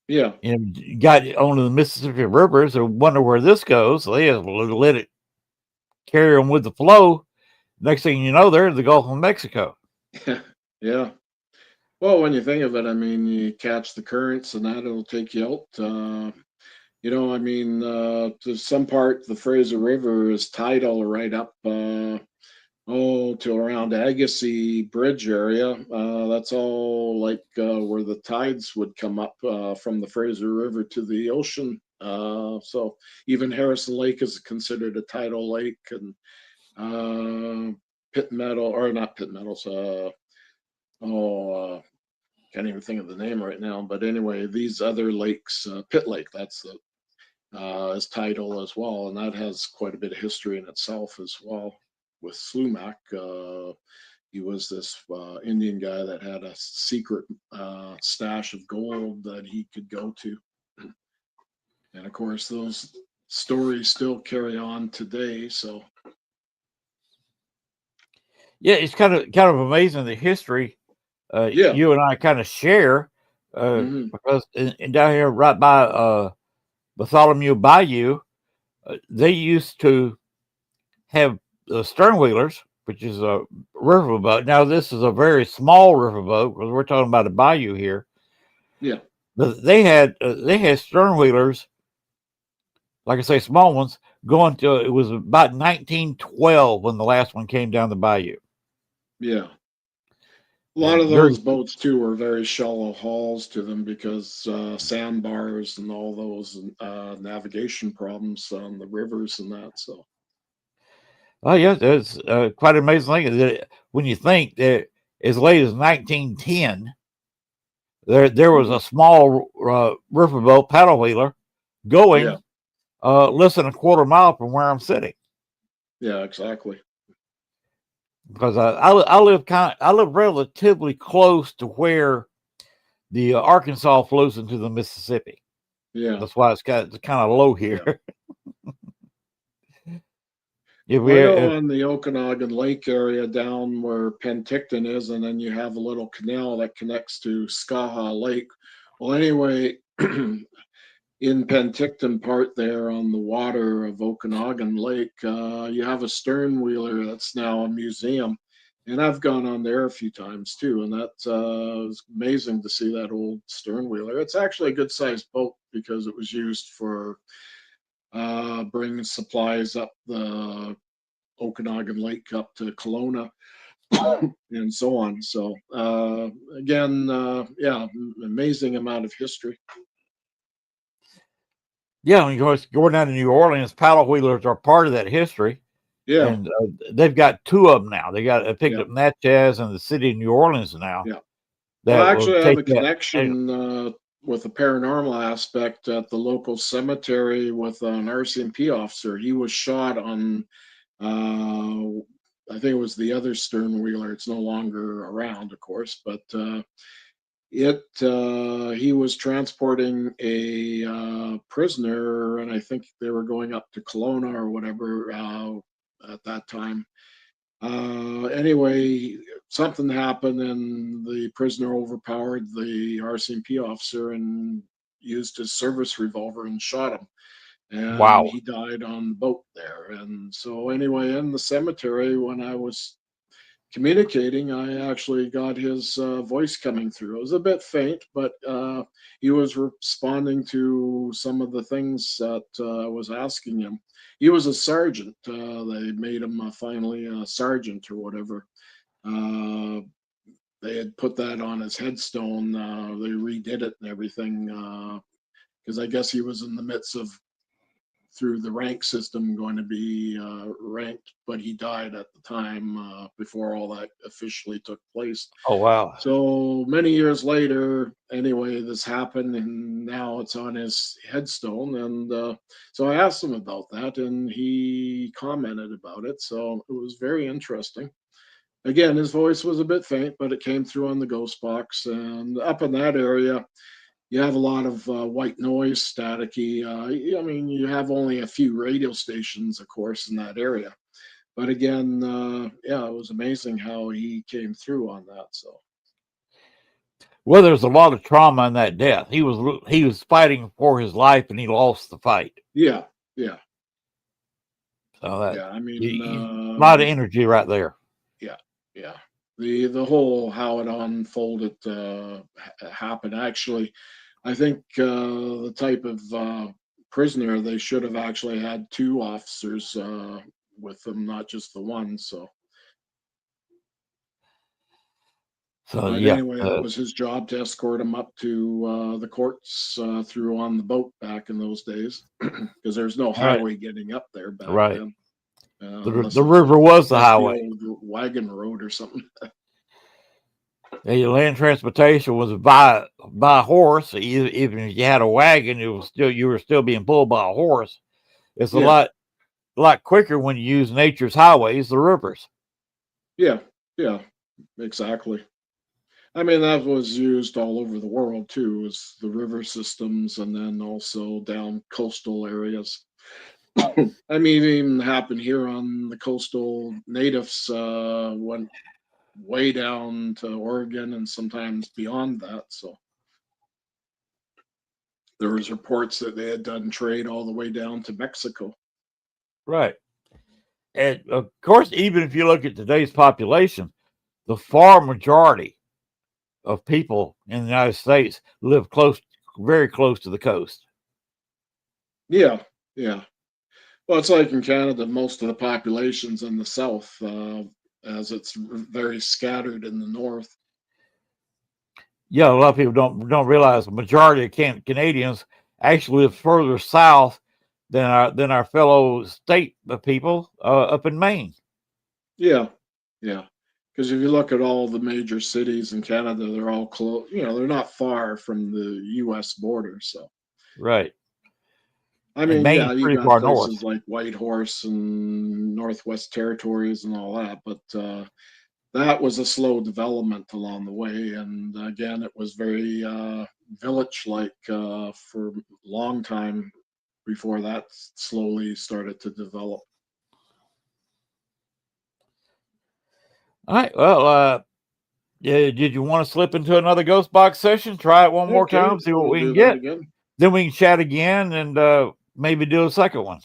yeah, and got onto the Mississippi rivers and wonder where this goes. So they just let it carry them with the flow. Next thing you know, they're in the Gulf of Mexico. yeah. Well, when you think of it, I mean, you catch the currents, and that it'll take you out. I mean, to some part, the Fraser River is tidal right up, to around Agassiz Bridge area. That's all like where the tides would come up from the Fraser River to the ocean. So even Harrison Lake is considered a tidal lake, and Pit Meadow, or not Pit Meadows, can't even think of the name right now. But anyway, these other lakes, Pit Lake, that's the is tidal as well, and that has quite a bit of history in itself as well. With Slumac, he was this Indian guy that had a secret stash of gold that he could go to, and of course those stories still carry on today. So Yeah, it's kind of amazing the history yeah, you and I kind of share hmm because down here right by Bartholomew Bayou, they used to have stern wheelers, which is a riverboat. Now this is a very small riverboat because we're talking about a bayou here. yeah, But they had stern wheelers, like I say, small ones, going to it was about 1912 when the last one came down the bayou. yeah. A lot And of during those boats too were very shallow hulls to them because sandbars and all those navigation problems on the rivers and that. So oh yeah, it's quite an amazing thing that when you think that as late as 1910, there was mhm. a small riverboat paddle wheeler Yeah, going less than a quarter mile from where I'm sitting. yeah, exactly. Because I live relatively close to where the Arkansas flows into the Mississippi. Yeah. That's why it's kind of low Yeah. here. if Well, I we know on the Okanagan Lake area down where Penticton is, and then you have a little canal that connects to Skaha Lake. Well, anyway, in Penticton part there on the water of Okanagan Lake, you have a stern wheeler that's now a museum. And I've gone on there a few times too, and that was amazing to see that old stern wheeler. It's actually a good sized boat because it was used for bringing supplies up the Okanagan Lake up to Kelowna and so on. So again, yeah, amazing amount of history. Yeah, when you're going down to New Orleans, paddle wheelers are part of that history, Yeah, and they've got two of them now. They picked yeah, up Natchez and the city of New Orleans now yeah. Well, that will actually, I have take a that. connection with the paranormal aspect at the local cemetery with an RCMP officer. He was shot on, I think it was the other stern wheeler. It's no longer around, of course, but he was transporting a prisoner, and I think they were going up to Kelowna or whatever at that time. Anyway, something happened, and the prisoner overpowered the RCMP officer and used his service revolver and shot him. And Wow. he died on the boat there. And so, anyway, in the cemetery, when I was communicating, I actually got his voice coming through. It was a bit faint, but he was responding to some of the things that I was asking him. He was a sergeant. They made him finally a sergeant or whatever. Uh, they had put that on his headstone. They redid it and everything because I guess he was in the midst of through the rank system going to be ranked, but he died at the time before all that officially took place. Oh, wow. So many years later, anyway, this happened, and now it's on his headstone. And so I asked him about that, and he commented about it. So it was very interesting. Again, his voice was a bit faint, but it came through on the ghost box. And up in that area, you have a lot of white noise, staticky. I mean, you have only a few radio stations, of course, in that area. But again, yeah, it was amazing how he came through on that. So, Well, there's a lot of trauma in that death. He was fighting for his life, and he lost the fight. yeah, yeah, So that yeah. I mean, a lot of energy right there. yeah, yeah. The whole how it unfolded happened. Actually, I think the type of prisoner, they should have actually had two officers with them, not just the one. So, So but yeah, anyway, that was his job to escort him up to the courts through on the boat back in those days, because there's no right, highway getting up there back right. then, The unless the it was river was the like the highway. old wagon road or something. The land transportation was by horse. Even if you had a wagon, you were still being pulled by a horse. It's Yeah, a lot quicker when you use nature's highways, the rivers. yeah, yeah, exactly. I mean, that was used all over the world too, was the river systems, and then also down coastal areas. I mean, it even happened here on the coastal. Natives went way down to Oregon and sometimes beyond that. So there was reports that they had done trade all the way down to Mexico. Right. And of course, even if you look at today's population, the far majority of people in the United States live very close to the coast. Yeah, yeah. Well, it's like in Canada, most of the population's in the south, as it's very scattered in the north. Yeah, a lot of people don't realize the majority of Canadians actually live further south than our fellow state people up in Maine. Yeah, yeah. Because if you look at all the major cities in Canada, they're all close. You know, they're not far from the U.S. border. So, Right. I And mean, yeah, Maine's you pretty got far north. places like Whitehorse and Northwest Territories and all that, but that was a slow development along the way. And again, it was very village-like for a long time before that slowly started to develop. All right. Well, yeah, did you want to slip into another ghost box session? Try it one more Okay, time, see what we'll we can do that get. again. Then we can chat again and maybe do a second one.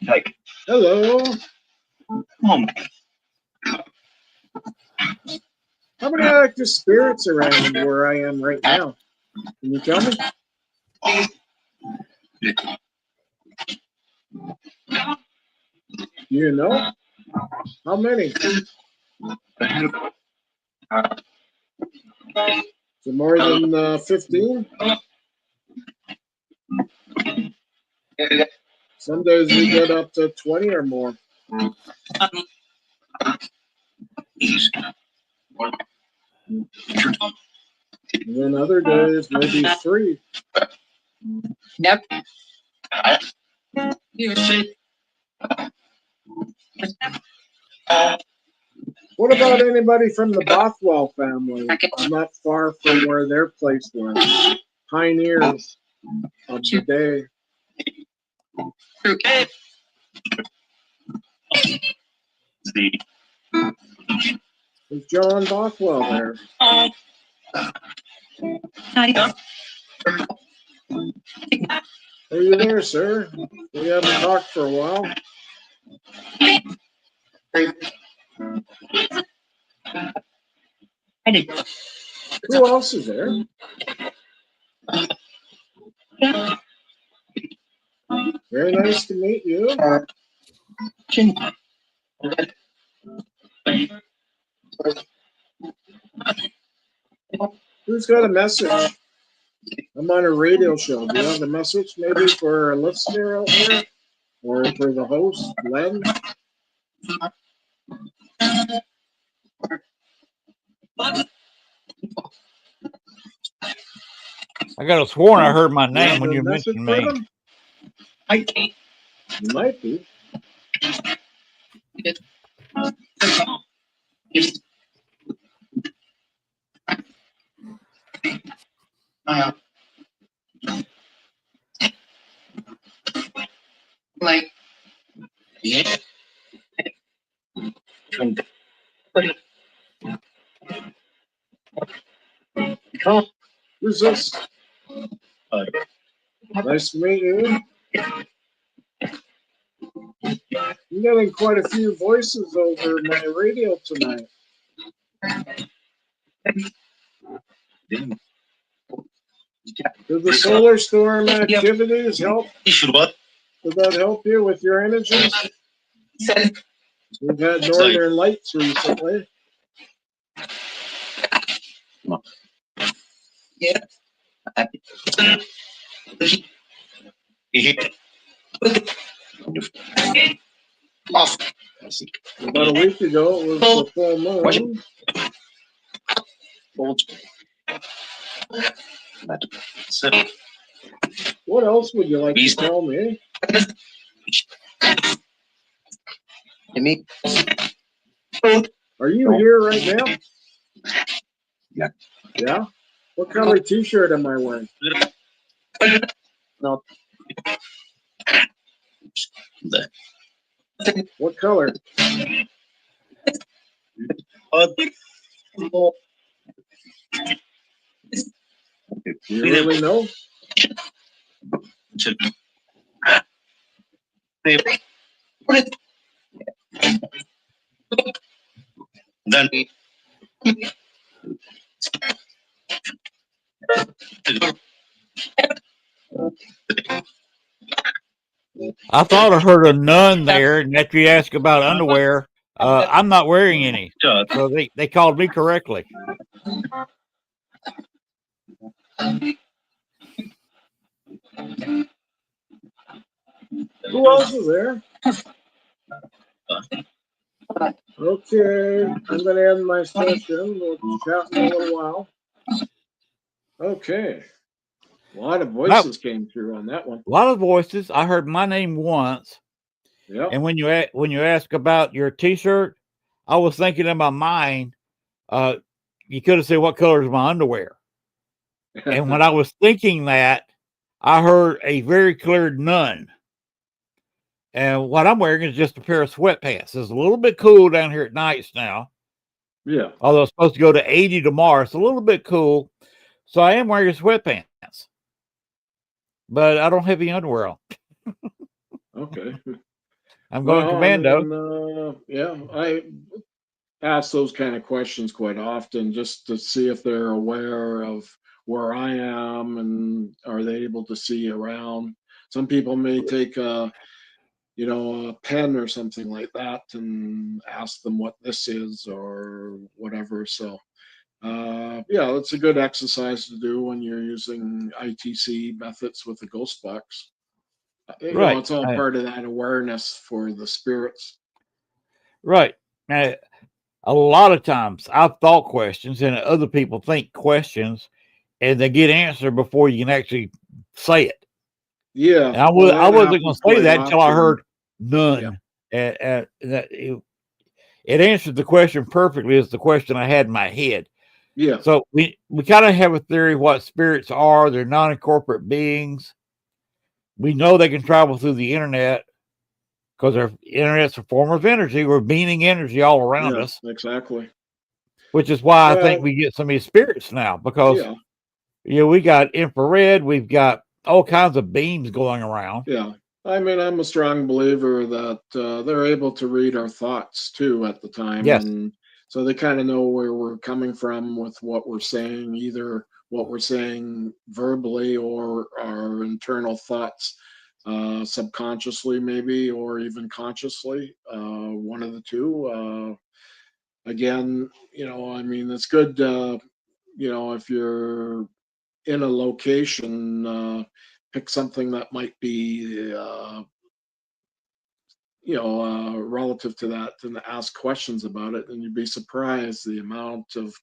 Like, Hello. oh, How many active spirits around where I am right now? Can you tell me? Do you know? How many? Is it more than 15? Some days we get up to 20 or more. And then other days maybe 3. Yep. What about anybody from the Bothwell family? Not far from where their place was. Pioneers of the day. Is John Bothwell there? Are you there, sir? We haven't talked for a while. Who else is there? Very nice to meet you. Who's got a message? I'm on a radio show. Do you have a message maybe for a listener out there? Or for the host, Len? I got a sworn I heard my You name have when a you message mentioned for me. them? I can't. You might be. Like, yeah. Who's this? Nice to meet you. I'm getting quite a few voices over my radio tonight. Did the solar storm activities help? Did that help you with your energies? We've had northern lights recently. Yeah. Off. About a week ago, it was the full moon. What else would you like to tell me? Are you here right now? Yeah. Yeah? What color t-shirt am I wearing? No. What color? You really know? Then I thought I heard a nun there, and after you asked about underwear, I'm not wearing any. So they called me correctly. Who else is there? Okay, I'm going to end my session. We'll chat in a little while. Okay. A lot of voices came through on that one. A lot of voices. I heard my name once. Yep. And when you ask about your T-shirt, I was thinking in my mind, you could have said, "What color is my underwear?" And when I was thinking that, I heard a very clear none. And what I'm wearing is just a pair of sweatpants. It's a little bit cool down here at nights now. Yeah. Although it's supposed to go to 80 tomorrow, it's a little bit cool. So I am wearing sweatpants, but I don't have any underwear on. Okay. I'm going commando. I ask those kind of questions quite often just to see if they're aware of where I am and are they able to see around. Some people may take a pen or something like that and ask them what this is or whatever. So, it's a good exercise to do when you're using ITC methods with the ghost box. Right. It's all part of that awareness for the spirits. Right. Now, a lot of times I've thought questions and other people think questions and they get answered before you can actually say it. Yeah. And I wasn't going to say that until I heard none. Yeah. It answered the question perfectly as the question I had in my head. Yeah. So we kind of have a theory of what spirits are. They're non-incorporate beings. We know they can travel through the internet because our internet's a form of energy. We're beaming energy all around us. Exactly. Which is why I think we get so many spirits now because we got infrared, we've got all kinds of beams going around. Yeah. I mean, I'm a strong believer that they're able to read our thoughts too at the time. Yes. And so they kind of know where we're coming from with what we're saying, either what we're saying verbally or our internal thoughts, subconsciously maybe, or even consciously, one of the two. Again, I mean, it's good, if you're in a location, pick something that might be, relative to that, and ask questions about it, and you'd be surprised the amount of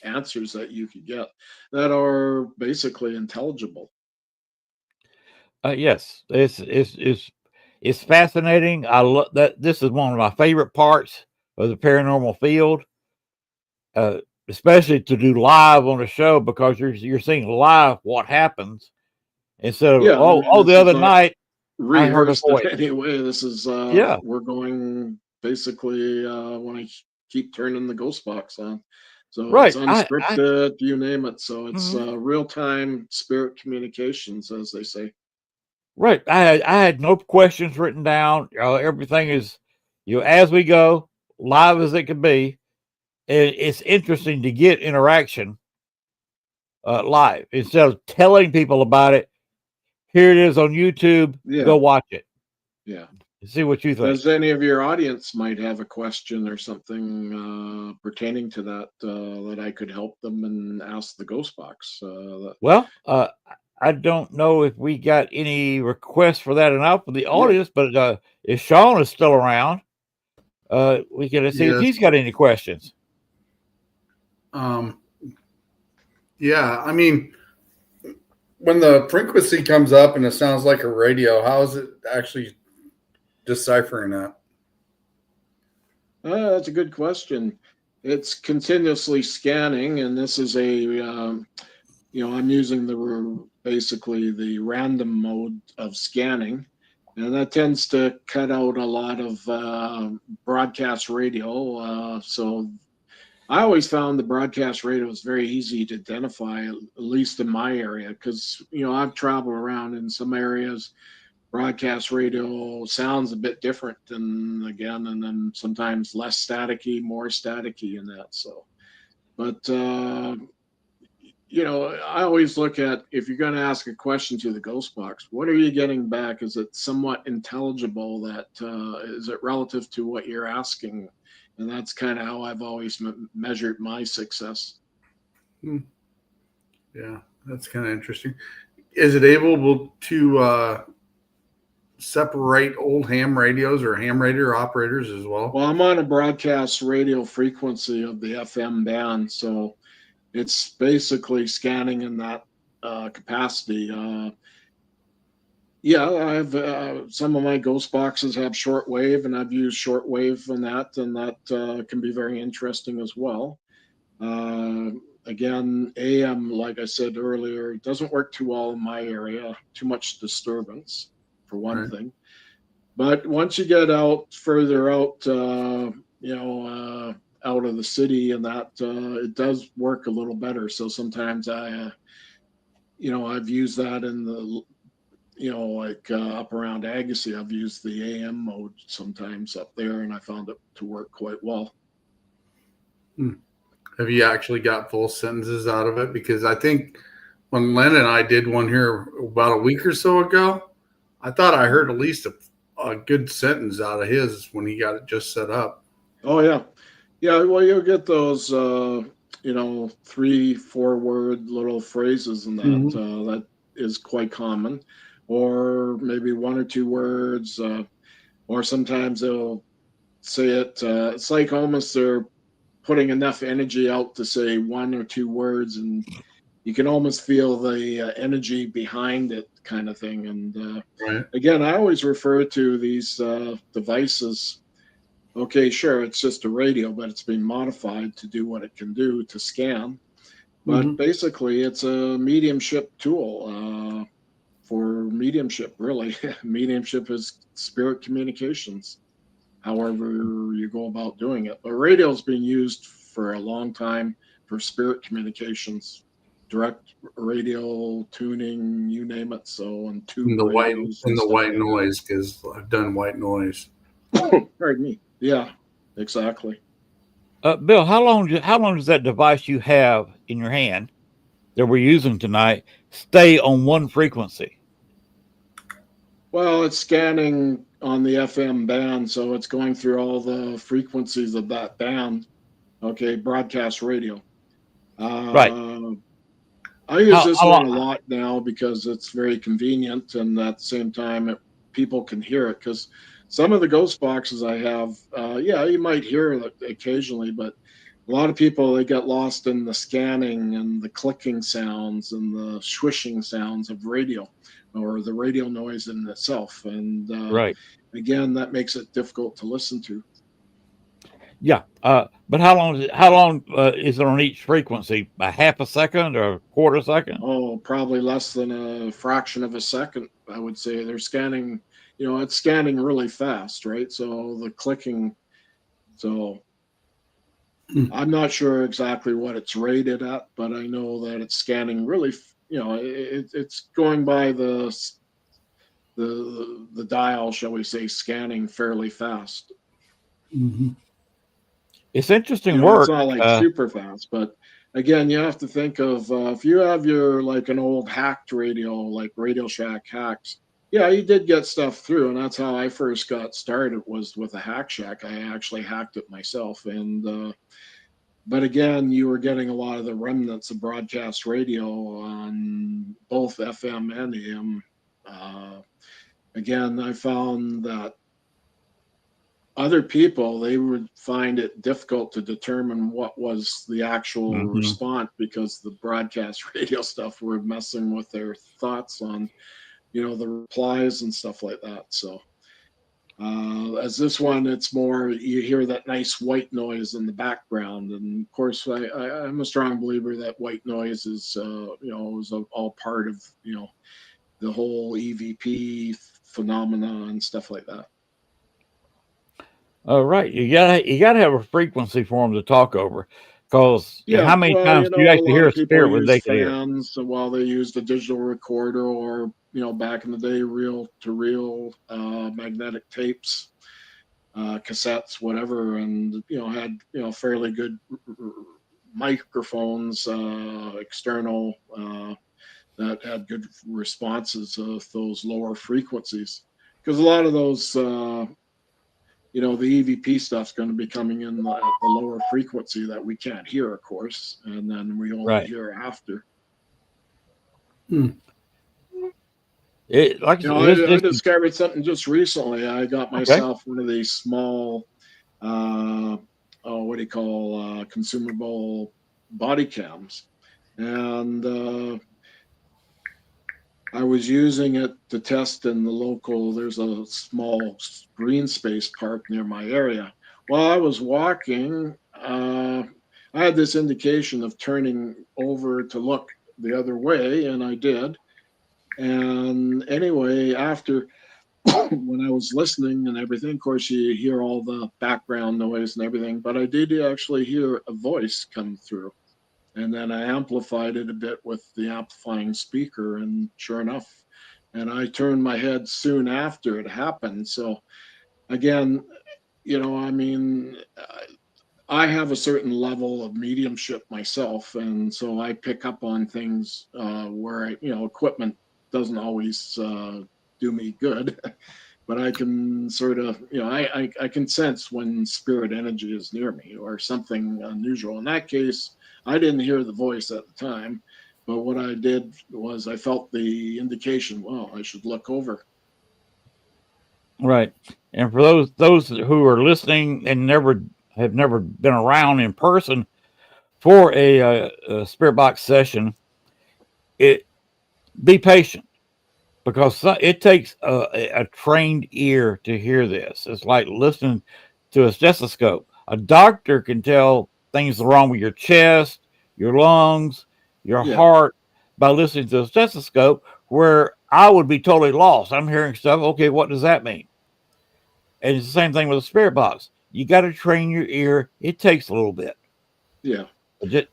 answers that you could get that are basically intelligible. Yes, it's fascinating. I love that. This is one of my favorite parts of the paranormal field, uh, especially to do live on the show because you're seeing live what happens instead of Yeah, I mean, the this is other not night I heard a rehearsed in voice. any way. This is Yeah, we're going basically when I keep turning the ghost box on. So it's right. unscripted, you name it. So it's Mhm. real time spirit communications, as they say. Right. I had no questions written down. Everything is as we go, live as it can be. It's interesting to get interaction live instead of telling people about it. Here it is on YouTube. Yeah, Go watch it yeah. and see what you think. Does any of your audience might have a question or something pertaining to that that I could help them and ask the ghost box? Well, I don't know if we got any requests for that enough for the Yeah. audience, but if Sean is still around, we can see if Yes. he's got any questions. Um, yeah, I mean, when the frequency comes up and it sounds like a radio, how is it actually deciphering that? That's a good question. It's continuously scanning, and this is I'm using basically the random mode of scanning, and that tends to cut out a lot of broadcast radio. So I always found the broadcast radio is very easy to identify, at least in my area, because I've traveled around in some areas. Broadcast radio sounds a bit different than again, and then sometimes less staticky, more staticky in that. So, but I always look at, if you're going to ask a question to the ghost box, what are you getting back? Is it somewhat intelligible? That is it relative to what you're asking? And that's kind of how I've always measured my success. Yeah, that's kind of interesting. Is it able to separate old ham radios or ham radio operators as well? Well, I'm on a broadcast radio frequency of the FM band, so it's basically scanning in that capacity. Yeah, I've some of my ghost boxes have shortwave, and I've used shortwave in that, and that can be very interesting as well. Uh, Again, AM, like I said earlier, doesn't work too well in my area. Too much disturbance, for one Right. thing. But once you get out further out, out of the city, and that it does work a little better. So sometimes I've used that in the up around Agassiz, I've used the AM mode sometimes up there, and I found it to work quite well. Have you actually got full sentences out of it? Because I think when Len and I did one here about a week or so ago, I thought I heard at least a good sentence out of his when he got it just set up. Oh yeah, yeah. Well, you'll get those 3-4 word little phrases in that. That is quite common, or maybe 1 or 2 words, or sometimes they'll say it. It's like almost they're putting enough energy out to say 1 or 2 words, and you can almost feel the energy behind it, kind of thing. And Right. again, I always refer to these devices. Okay, sure, it's just a radio, but it's been modified to do what it can do to scan. But basically, it's a mediumship tool for mediumship, really. Mediumship is spirit communications, however you go about doing it. But radio's been used for a long time for spirit communications, direct radio tuning, you name it. So, and tube radios and The stuff white like noise, because I've done white noise. that. Pardon me. Yeah, exactly. Bill, how long does that device you have in your hand that we're using tonight stay on one frequency? Well, it's scanning on the FM band, so it's going through all the frequencies of that band. Okay, broadcast radio. Right. I use How, this how one a long? lot now because it's very convenient, and at the same time, people can hear it. Because some of the ghost boxes I have, yeah, you might hear it occasionally, but a lot of people they get lost in the scanning and the clicking sounds and the swishing sounds of radio, or the radio noise in itself, and Right. again, that makes it difficult to listen to. Yeah. But how long is it on each frequency? A half a second or a quarter second? Oh, probably less than a fraction of a second, I would say. They're scanning, it's scanning really fast, right? So the clicking, so Hmm. I'm not sure exactly what it's rated at, but I know that it's scanning really, it's going by the dial, shall we say, scanning fairly fast. Mhm. It's interesting It's work. not like super fast, but again, you have to think of if you have your like an old hacked radio, like Radio Shack hacks. Yeah, you did get stuff through, and that's how I first got started was with a Hack Shack. I actually hacked it myself, and but again, you were getting a lot of the remnants of broadcast radio on both FM and AM. Again, I found that other people they would find it difficult to determine what was the actual Mhm. response because the broadcast radio stuff were messing with their thoughts on the replies and stuff like that. So as this one it's more you hear that nice white noise in the background, and of course I'm a strong believer that white noise is is all part of the whole EVP phenomena and stuff like that. Right. You gotta have a frequency for them to talk over, because Yeah, how many well, times do you a actually lot hear of a people spirit when use they can hear? fans while they use the digital recorder, or back in the day, reel to reel magnetic tapes, cassettes, whatever, and had fairly good microphones, external that had good responses of those lower frequencies. Because a lot of those, the EVP stuff's going to be coming in at the lower frequency that we can't hear, of course, and then we only Right. hear after. Hmm. It like I said, I this is discovered something just recently. I got okay. myself one of these small, uh, what do you call, consumable body cams, and I was using it to test in the local. There's a small green space park near my area. While I was walking, I had this indication of turning over to look the other way, and I did. And anyway, after when I was listening and everything, of course, you hear all the background noise and everything, but I did actually hear a voice come through. And then I amplified it a bit with the amplifying speaker, and sure enough, and I turned my head soon after it happened. So again, I mean, I have a certain level of mediumship myself, and so I pick up on things where equipment doesn't always do me good, but I can sort of, I can sense when spirit energy is near me or something unusual. In that case, I didn't hear the voice at the time, but what I did was I felt the indication. Well, I should look over. Right. And for those who are listening and never been around in person for a spirit box session, it be patient, because it takes a trained ear to hear this. It's like listening to a stethoscope. A doctor can tell things are wrong with your chest, your lungs, your Yeah, heart by listening to a stethoscope, where I would be totally lost. I'm hearing stuff. Okay, what does that mean? And it's the same thing with a spirit box. You got to train your ear. It takes a little bit. yeah.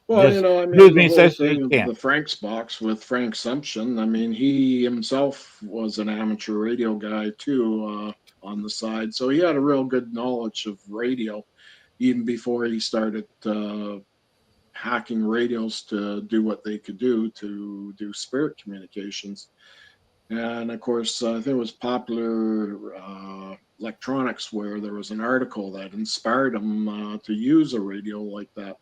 Well, Just I do as mean, the many whole sessions as thing you of can. the Frank's box with Frank Sumption, I mean, he himself was an amateur radio guy too, on the side. So he had a real good knowledge of radio even before he started hacking radios to do what they could do to do spirit communications. And of course, I think it was Popular Electronics where there was an article that inspired him to use a radio like that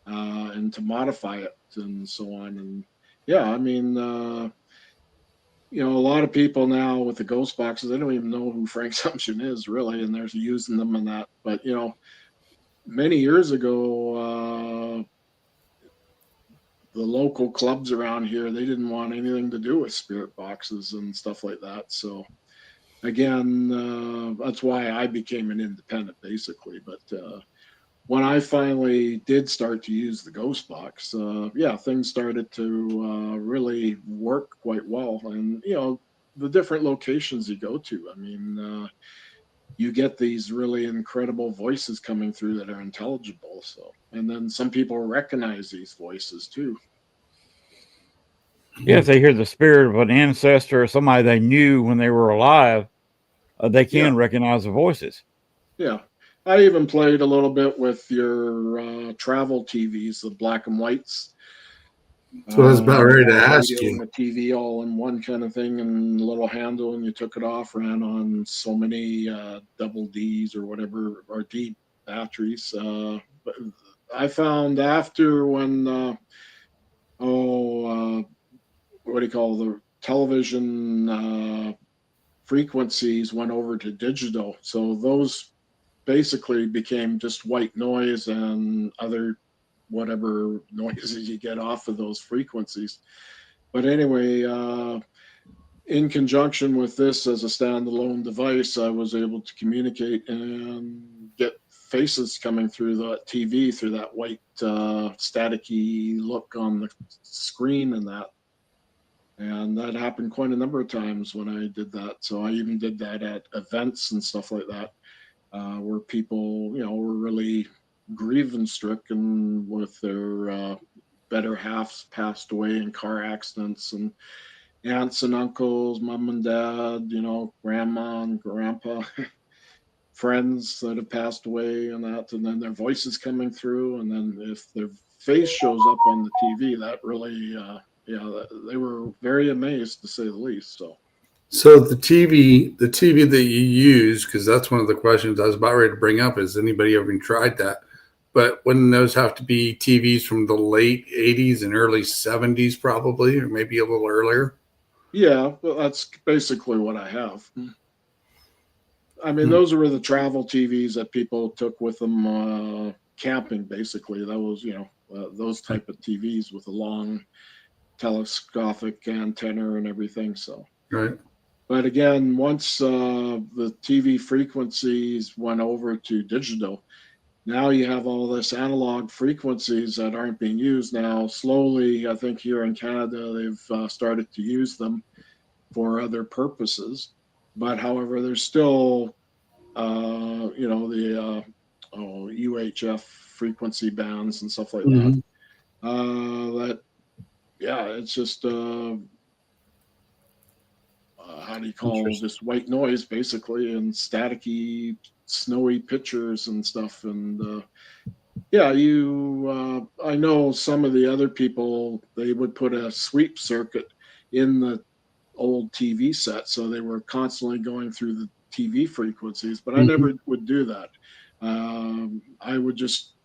and to modify it and so on. And yeah, I mean, a lot of people now with the ghost boxes, they don't even know who Frank Sumption is really, and they're using them and that. But many years ago, the local clubs around here, they didn't want anything to do with spirit boxes and stuff like that. So again, that's why I became an independent basically. But when I finally did start to use the ghost box, yeah, things started to really work quite well. And the different locations you go to, I mean, you get these really incredible voices coming through that are intelligible. So, and then some people recognize these voices too. Yeah, if they hear the spirit of an ancestor or somebody they knew when they were alive, they Yeah, can recognize the voices. yeah. I even played a little bit with your travel TVs, the black and whites. So I was about You ready to had a ask radio you. and a TV all in one kind of thing, and a little handle, and you took it off, ran on so many double Ds or whatever, or D batteries. But I found after when, what do you call the television frequencies went over to digital, so those basically became just white noise and other whatever noises you get off of those frequencies. But anyway, in conjunction with this as a standalone device, I was able to communicate and get faces coming through the TV through that white staticky look on the screen and that. And that happened quite a number of times when I did that. So I even did that at events and stuff like that, where people, were really grieving stricken with their better halves passed away in car accidents, and aunts and uncles, mom and dad, grandma and grandpa, friends that have passed away and that, and then their voices coming through. And then if their face shows up on the TV, that really, yeah, they were very amazed to say the least. So, So the TV that you use, because that's one of the questions I was about ready to bring up. Has anybody ever tried that? But wouldn't those have to be TVs from the late '80s and early '70s, probably, or maybe a little earlier? yeah, well, that's basically what I have. I mean, Hmm. those were the travel TVs that people took with them camping. Basically, that was those type of TVs with a long telescopic antenna and everything. So, Right. but again, once the TV frequencies went over to digital, now you have all this analog frequencies that aren't being used now. Slowly, I think here in Canada, they've started to use them for other purposes. But however, there's still the UHF frequency bands and stuff like that. Hmm. That yeah, it's just how do you call Interesting. just white noise basically, and staticky, snowy pictures and stuff. And yeah, I know some of the other people, they would put a sweep circuit in the old TV set, so they were constantly going through the TV frequencies. But I Hmm. never would do that. I would just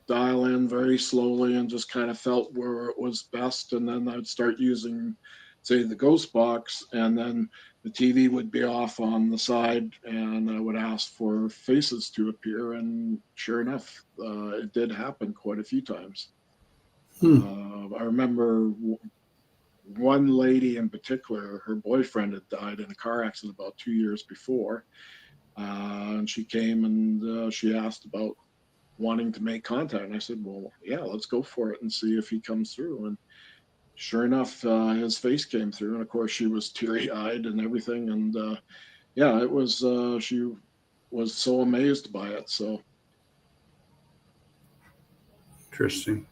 dial in very slowly and just kind of felt where it was best, and then I'd start using, say, the ghost box, and then the TV would be off on the side, and I would ask for faces to appear, and sure enough, it did happen quite a few times. Hmm. I remember one lady in particular, her boyfriend had died in a car accident about 2 years before. And she came and she asked about wanting to make contact. And I said, well, yeah, let's go for it and see if he comes through. And sure enough, his face came through. And of course, she was teary eyed and everything. And yeah, it was, she was so amazed by it. Interesting.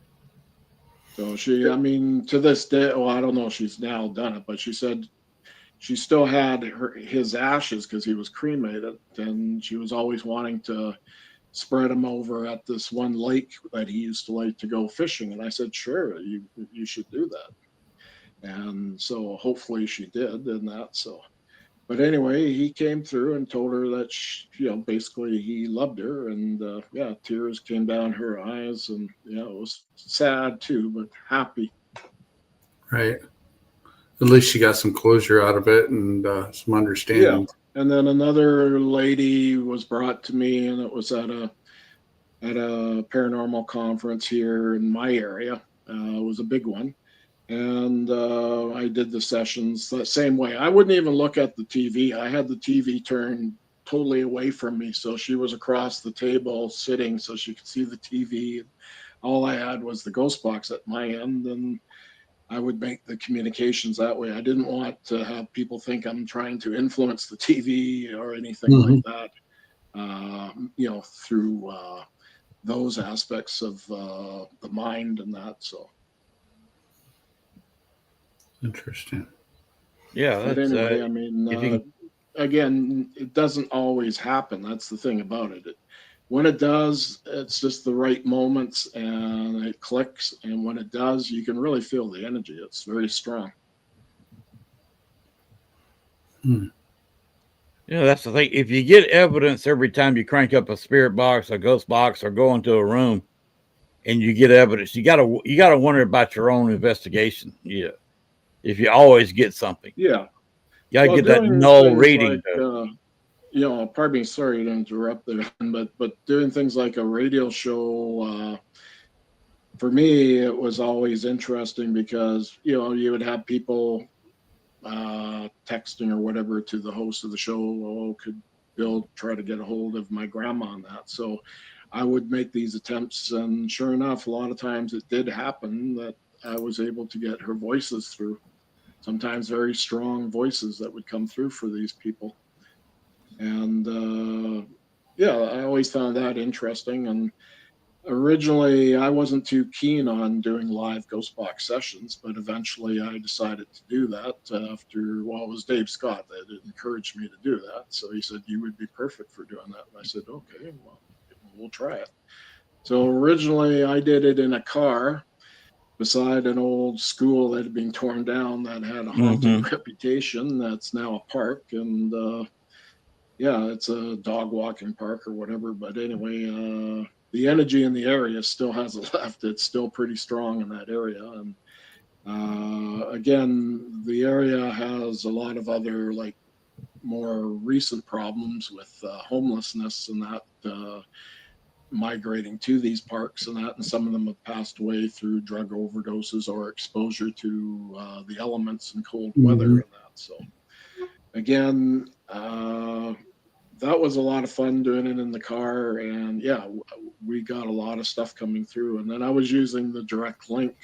So she, I mean, to this day, well, I don't know if she's now done it, but she said she still had his ashes because he was cremated, and she was always wanting to spread them over at this one lake that he used to like to go fishing. And I said, sure, you should do that. And so hopefully she did, and that. So, but anyway, he came through and told her that basically he loved her, and yeah, tears came down her eyes, and it was sad too, but happy. Right. At least she got some closure out of it and some understanding. And then another lady was brought to me, and it was at a paranormal conference here in my area. It was a big one, and I did the sessions the same way. I wouldn't even look at the TV. I had the TV turned totally away from me, so she was across the table sitting, so she could see the TV. All I had was the ghost box at my end, and I would make the communications that way. I didn't want to have people think I'm trying to influence the TV or anything like that, through those aspects of the mind and that. So Interesting. Yeah. but anyway, I mean, again, it doesn't always happen. That's the thing about it. When it does, it's just the right moments and it clicks. And when it does, you can really feel the energy. It's very strong. That's the thing. If you get evidence every time you crank up a spirit box, a ghost box, or go into a room, and you get evidence, you gotta wonder about your own investigation. Yeah, if you always get something, Yeah, you gotta get that null reading. Pardon me, sorry to interrupt there, but doing things like a radio show, for me, it was always interesting because you would have people texting or whatever to the host of the show. Oh, could Bill try to get a hold of my grandma on that? So I would make these attempts, and sure enough, a lot of times it did happen that I was able to get her voices through. Sometimes very strong voices that would come through for these people. And I always found that interesting. And originally, I wasn't too keen on doing live ghost box sessions, but eventually I decided to do that it was Dave Scott that encouraged me to do that. So he said, you would be perfect for doing that. And I said, okay, well, we'll try it. So originally I did it in a car beside an old school that had been torn down that had a haunted reputation. That's now a park. And it's a dog walking park or whatever. But anyway, the energy in the area still hasn't left. It's still pretty strong in that area. And again, the area has a lot of other more recent problems with homelessness and that migrating to these parks and that. And some of them have passed away through drug overdoses or exposure to the elements and cold weather and that. So again, that was a lot of fun doing it in the car, and we got a lot of stuff coming through. And then I was using the direct link,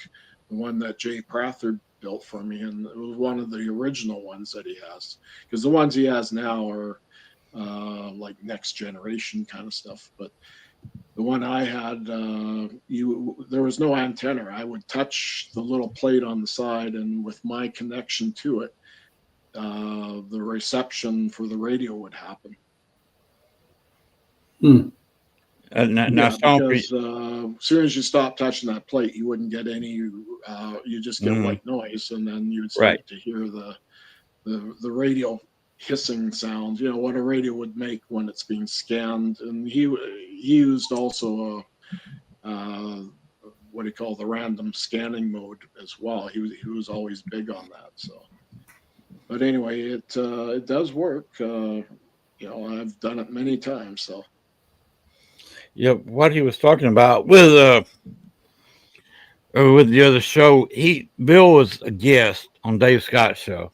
the one that Jay Prather built for me, and it was one of the original ones that he has, because the ones he has now are like next generation kind of stuff. But the one I had, there was no antenna. I would touch the little plate on the side, and with my connection to it, the reception for the radio would happen. Because as soon as you stop touching that plate, you wouldn't get any. You just get white noise, and then you'd start to hear the radio hissing sounds. What a radio would make when it's being scanned. And he used also what he called the random scanning mode as well. He was always big on that. So, but anyway, it does work. I've done it many times. So. Yeah, what he was talking about with the other show, Bill was a guest on Dave Scott's show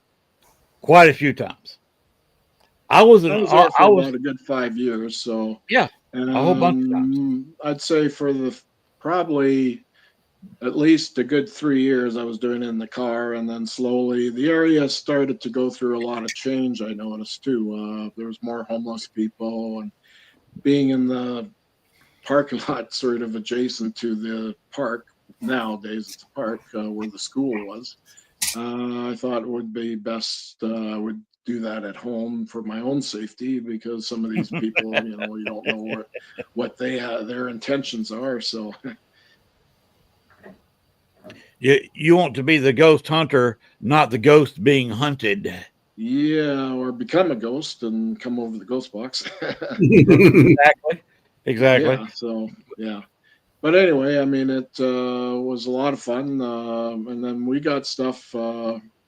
quite a few times. I was there for about a good 5 years, so a whole bunch of times. I'd say for probably at least a good 3 years I was doing it in the car, and then slowly the area started to go through a lot of change. I noticed too. There was more homeless people, and being in the parking lot sort of adjacent to the park. Nowadays it's a park where the school was. I thought it would be best I would do that at home for my own safety, because some of these people, you don't know what their intentions are. So you want to be the ghost hunter, not the ghost being hunted. Yeah, or become a ghost and come over the ghost box. Exactly. Yeah. So But anyway, I mean, it was a lot of fun, and then we got stuff,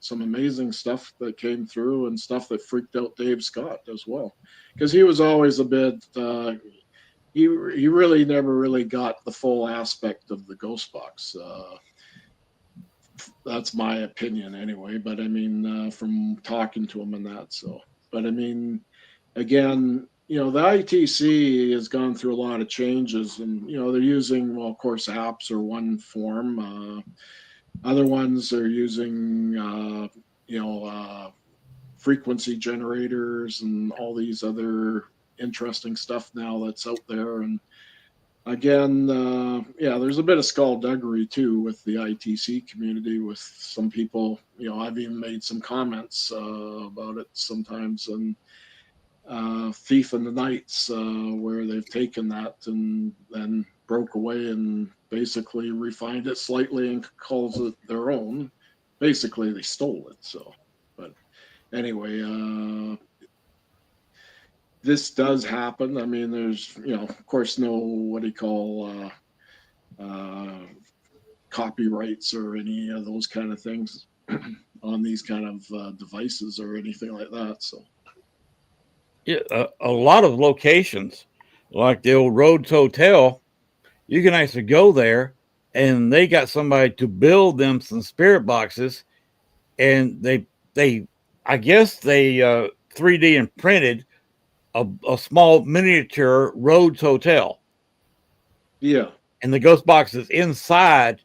some amazing stuff that came through, and stuff that freaked out Dave Scott as well, because he was always a bit. He really never really got the full aspect of the ghost box. That's my opinion anyway. But I mean, from talking to him and that. So, but I mean, again, the ITC has gone through a lot of changes, and they're using, well, of course, apps are one form. Other ones are using, frequency generators and all these other interesting stuff now that's out there. And again, yeah, there's a bit of skullduggery too with the ITC community. With some people, I've even made some comments about it sometimes, and Thief in the Nights, where they've taken that and then broke away and basically refined it slightly and calls it their own. Basically, they stole it. So, but anyway, this does happen. I mean, there's, of course, no what do you call copyrights or any of those kind of things on these kind of devices or anything like that. So. Yeah, a lot of locations, like the old Rhodes Hotel, you can actually go there, and they got somebody to build them some spirit boxes, and I guess they 3D and printed a small miniature Rhodes Hotel. Yeah. And the ghost box is inside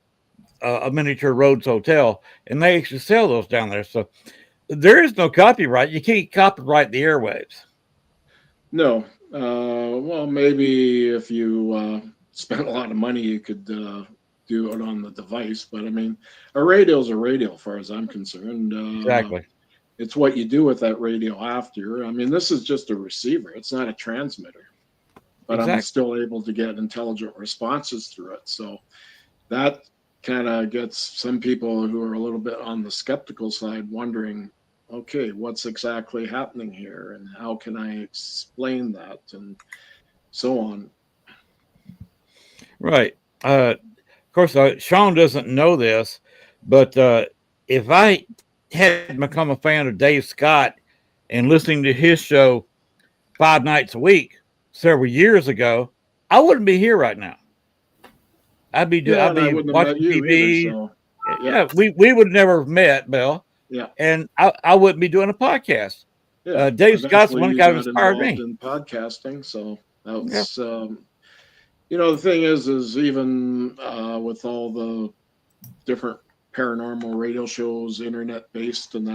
a miniature Rhodes Hotel, and they actually sell those down there. So there is no copyright. You can't copyright the airwaves. No. Well, maybe if you spent a lot of money, you could do it on the device. But I mean, a radio is a radio, as far as I'm concerned. Exactly. It's what you do with that radio after. I mean, this is just a receiver. It's not a transmitter. But Exactly. I'm still able to get intelligent responses through it. So that kind of gets some people who are a little bit on the skeptical side wondering, okay, what's exactly happening here, and how can I explain that, and so on. Right. Of course, Sean doesn't know this, but if I had become a fan of Dave Scott and listening to his show 5 nights a week several years ago, I wouldn't be here right now. I'd be Yeah, I'd and I be wouldn't have met watching you TV. either. So Yeah, we would never have met, Bill, yeah, and I wouldn't be doing a podcast. yeah. Dave Scott's the Eventually, one who you kind of got inspired involved me. in podcasting, so Yeah. that's the thing is even with all the different paranormal radio shows, internet based, and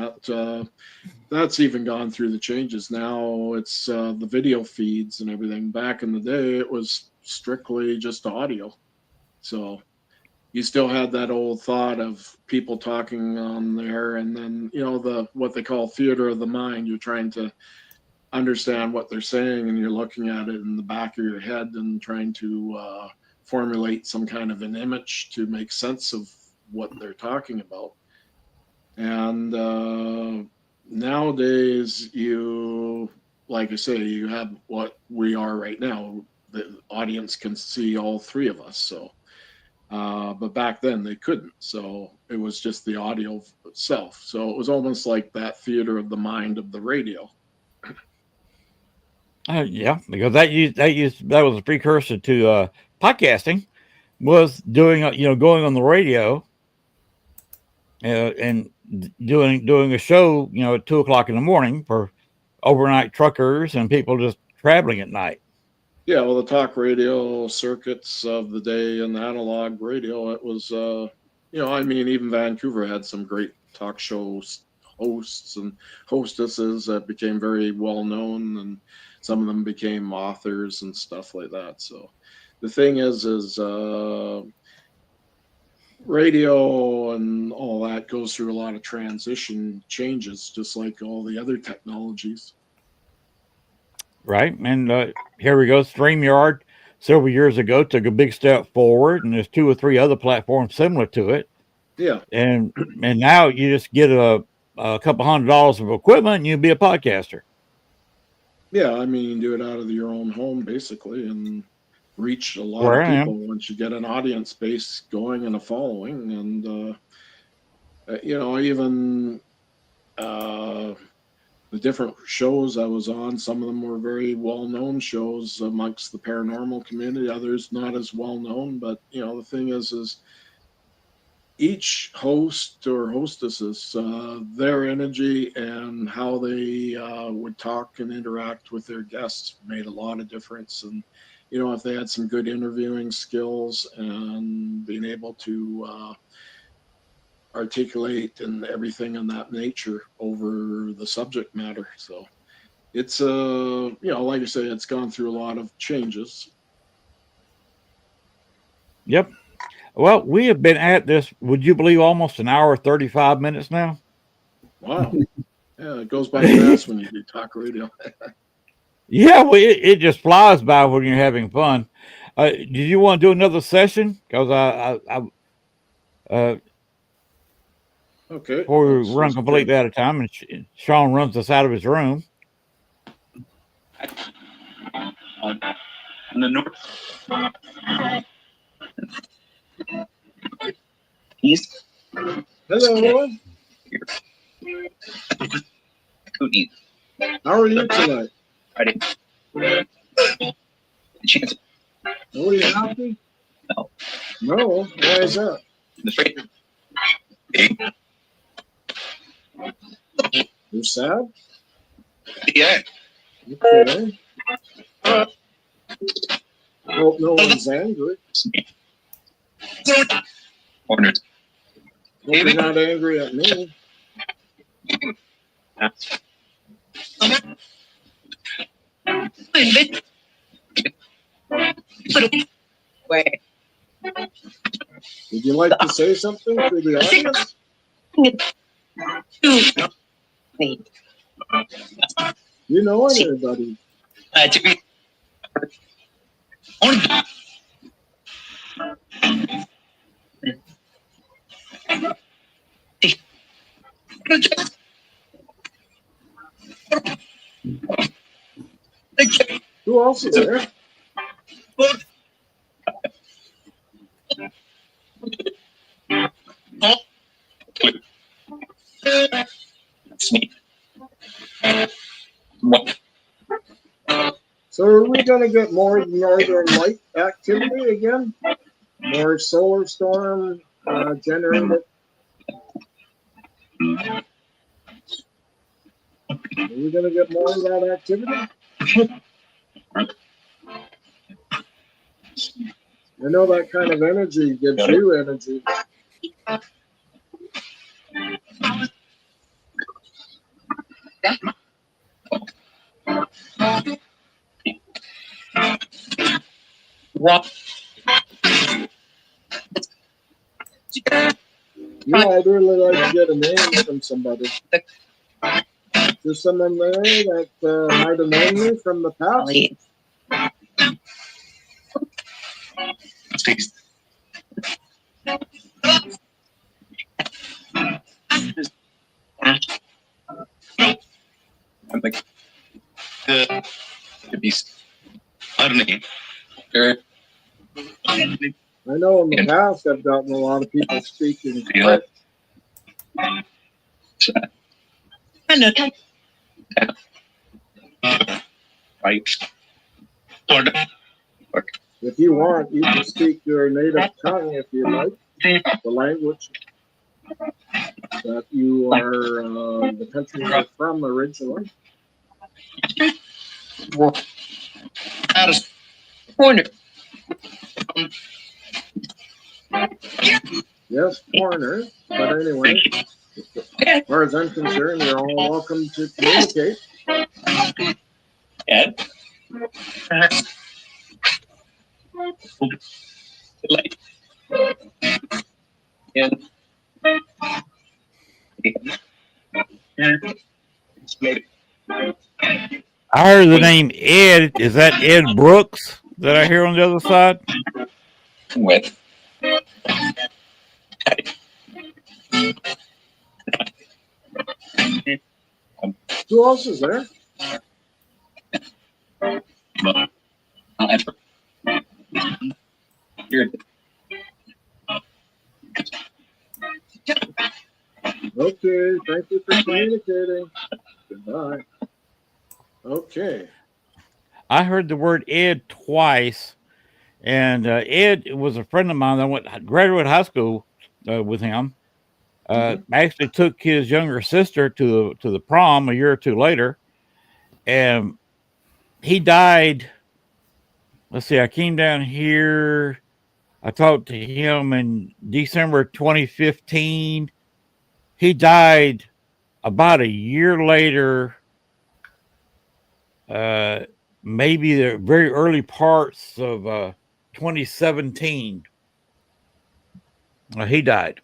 that's even gone through the changes. Now it's the video feeds and everything. Back in the day, it was strictly just audio. So you still had that old thought of people talking on there, and then the what they call theater of the mind. You're trying to understand what they're saying, and you're looking at it in the back of your head and trying to formulate some kind of an image to make sense of what they're talking about. And nowadays, like I say, you have what we are right now. The audience can see all three of us. So, but back then they couldn't. So it was just the audio itself. So it was almost like that theater of the mind of the radio. Yeah, because that was a precursor to podcasting, was doing going on the radio and doing a show at 2 o'clock in the morning for overnight truckers and people just traveling at night. Yeah, well, the talk radio circuits of the day and the analog radio, it was, I mean, even Vancouver had some great talk shows hosts and hostesses that became very well known, and some of them became authors and stuff like that. So the thing is radio and all that goes through a lot of transition changes, just like all the other technologies. Right. And here we go. StreamYard several years ago took a big step forward, and there's 2 or 3 other platforms similar to it. Yeah. And now you just get a couple $100 of equipment and you'll be a podcaster. Yeah, I mean, you can do it out of your own home, basically, and reach a lot Where of I am. people once you get an audience base going and a following. And even the different shows I was on, some of them were very well-known shows amongst the paranormal community, others not as well-known. But the thing is each host or hostesses, their energy and how they would talk and interact with their guests made a lot of difference. And if they had some good interviewing skills and being able to articulate and everything in that nature over the subject matter. So it's like I say, it's gone through a lot of changes. Yep. Well, we have been at this, would you believe, almost an hour, 35 minutes now? Wow. Yeah, it goes by fast when you do talk radio. Yeah, well, it just flies by when you're having fun. Do you want to do another session? Because Okay, before we let's run just completely out of time, and Sean runs us out of his room. On the north, east, Hello, to east. how are you tonight? Friday. The chance Are you happy? No. No, why is that? the straight. You're sad? Yeah. Okay. Hope no one's angry. Corner. Hope you're not angry at me. Would you like to say something to the audience? You know anybody? To be. Who else is there? So are we going to get more northern light activity again? More solar storm generated? Are we going to get more of that activity? I know that kind of energy gives you energy. Yeah, I'd really like to get a name from somebody. There's someone there that might have known me from the past. I'm like the beast. I don't know. I know in the past I've gotten a lot of people speaking Yeah. French. I know. Right. If you want, you can speak your native tongue if you like, the language that you are, the country you're from originally. Out of corner. Yes, foreigner, but anyway, as far as I'm concerned, you're all welcome to communicate. Ed. And I heard the name Ed. Is that Ed Brooks that I hear on the other side? with Who else is there? Okay, thank you for communicating. Goodbye. Okay. I heard the word Ed twice, and Ed was a friend of mine. I went graduate high school with him. Mhm. Actually took his younger sister to the prom a year or two later, and he died. Let's see, I came down here. I talked to him in December 2015. He died about a year later, uh, maybe the very early parts of 2017. He died.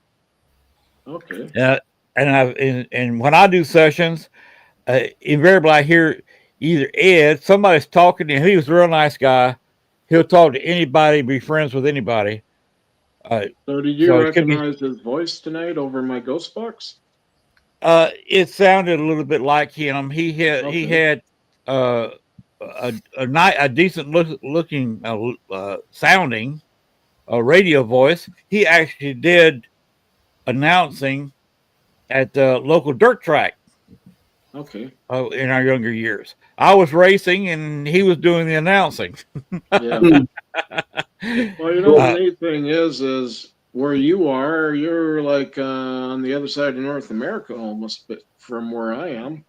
Okay. Uh, and when I do sessions, invariably I hear either Ed, somebody's talking to him. He was a real nice guy. He'll talk to anybody, be friends with anybody. Uh, So did you so it could be. recognize his voice tonight over my ghost box? It sounded a little bit like him. He Okay. had uh, a decent looking sounding radio voice. He actually did announcing at the local dirt track Okay. in our younger years. I was racing and he was doing the announcing. Yeah. Well, the uh, neat thing is where you are, you're like on the other side of North America almost, but from where I am,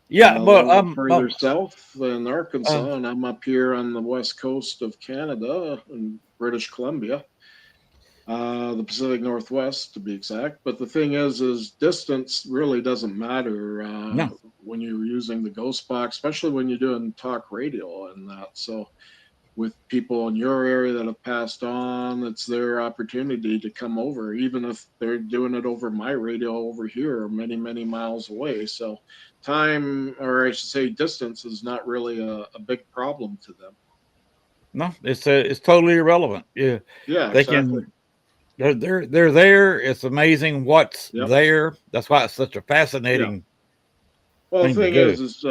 yeah, a but little further south in Arkansas, and I'm up here on the west coast of Canada in British Columbia, the Pacific Northwest to be exact. But the thing is distance really doesn't matter no, when you're using the ghost box, especially when you're doing talk radio and that. So with people in your area that have passed on, it's their opportunity to come over, even if they're doing it over my radio over here, many, many miles away. So, time, or I should say, distance, is not really a big problem to them. no, it's totally irrelevant. Yeah, Yeah, they exactly. can. They're there. It's amazing what's Yep. there. That's why it's such a Yeah. fascinating Well, the thing to thing do. is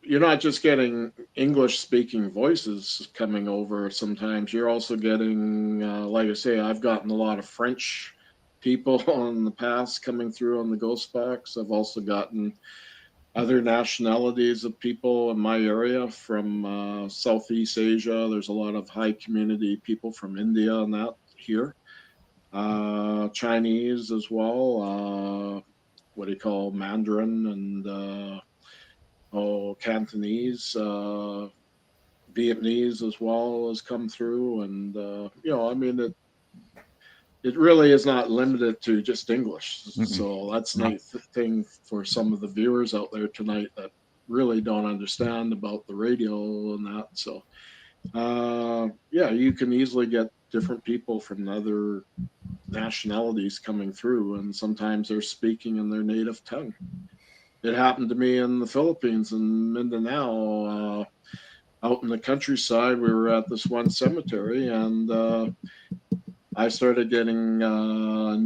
you're not just getting English speaking voices coming over sometimes. You're also getting, like I say, I've gotten a lot of French people in the past coming through on the Ghost Box. I've also gotten other nationalities of people in my area from Southeast Asia. There's a lot of high community people from India and that here. Chinese as well. What do you call Mandarin and Cantonese, Vietnamese as well has come through, and I mean it really is not limited to just English. Mm-mm. So that's the No. nice thing for some of the viewers out there tonight that really don't understand about the radio and that. So yeah, you can easily get different people from other nationalities coming through, and sometimes they're speaking in their native tongue. It happened to me in the Philippines in Mindanao, out in the countryside. We were at this one cemetery, and I started getting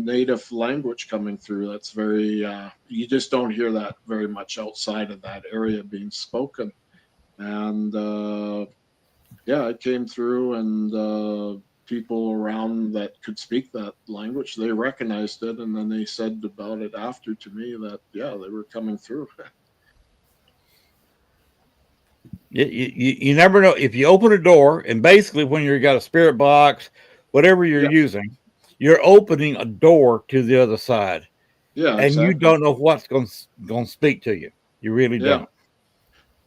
native language coming through. That's very, you just don't hear that very much outside of that area being spoken. And yeah, it came through, and people around that could speak that language, they recognized it, and then they said about it after to me that, yeah, they were coming through. You never know if you open a door, and basically when you got a spirit box, whatever you're Yeah, using, you're opening a door to the other side, yeah, and you exactly. don't know what's going to speak to you. You really Yeah. don't.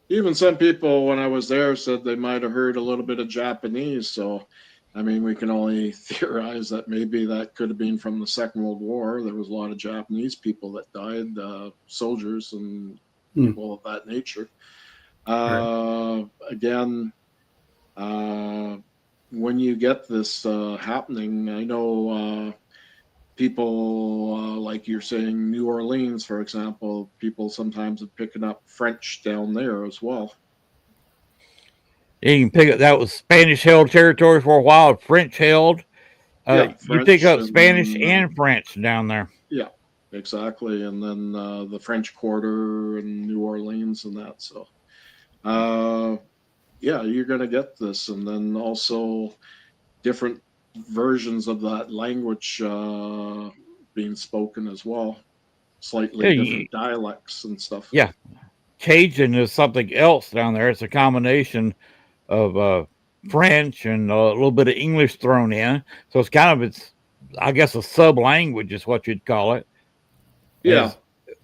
Even some people, when I was there, said they might have heard a little bit of Japanese. So, I mean, we can only theorize that maybe that could have been from the Second World War. There was a lot of Japanese people that died, soldiers and Hmm. people of that nature. Right. Again, uh, when you get this happening, I know people like you're saying New Orleans, for example, people sometimes are picking up French down there as well. You can pick up that was Spanish held territory for a while, French held. Yeah, You pick French up Spanish and and French down there. yeah, exactly. And then the French Quarter and New Orleans and that. So uh, yeah, you're gonna get this, and then also different versions of that language being spoken as well. slightly Yeah, different dialects and stuff. yeah. Cajun is something else down there. It's a combination of French and a little bit of English thrown in. So it's kind of I guess a sub language is what you'd call it. Yeah. It's,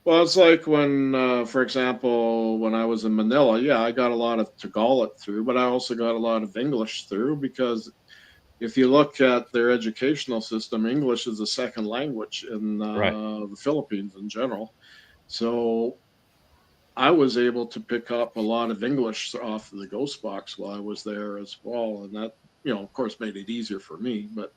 Well, it's like when, for example, when I was in Manila, yeah, I got a lot of Tagalog through, but I also got a lot of English through because if you look at their educational system, English is a second language in right. the Philippines in general. So I was able to pick up a lot of English off of the Ghost Box while I was there as well. And that, of course, made it easier for me. But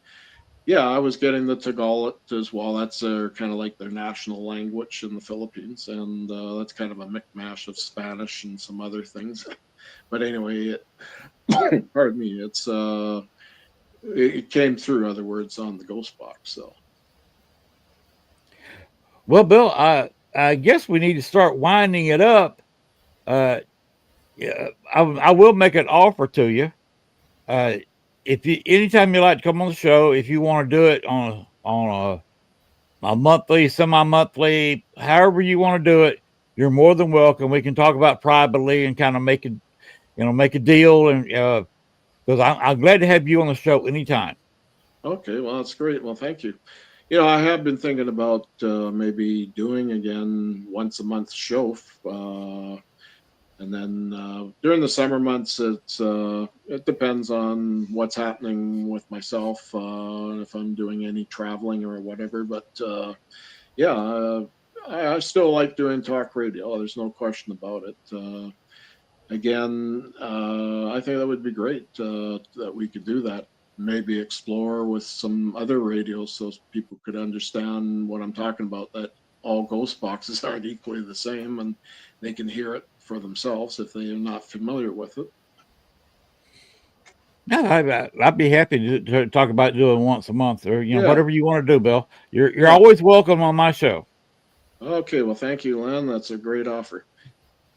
yeah, I was getting the Tagalog as well. That's kind of like their national language in the Philippines. And that's kind of a micmash of Spanish and some other things. But anyway, pardon me, it came through other words on the Ghost Box. So, Well, Bill, I guess we need to start winding it up. Uh, yeah, I will make an offer to you. Uh, if you anytime you like to come on the show, if you want to do it on a monthly, semi-monthly, however you want to do it, you're more than welcome. We can talk about privately and kind of make a deal, and because I'm glad to have you on the show anytime. okay, well, that's great. Well, thank you. I have been thinking about maybe doing again once a month show. And then during the summer months, it depends on what's happening with myself, if I'm doing any traveling or whatever. But yeah, I still like doing talk radio. There's no question about it. Again, I think that would be great that we could do that. Maybe explore with some other radios so people could understand what I'm talking about. That all ghost boxes aren't equally the same, and they can hear it for themselves if they are not familiar with it. Yeah, I'd be happy to talk about doing once a month, or Yeah. whatever you want to do, Bill. You're Yeah. always welcome on my show. Okay. Well, thank you, Len. That's a great offer.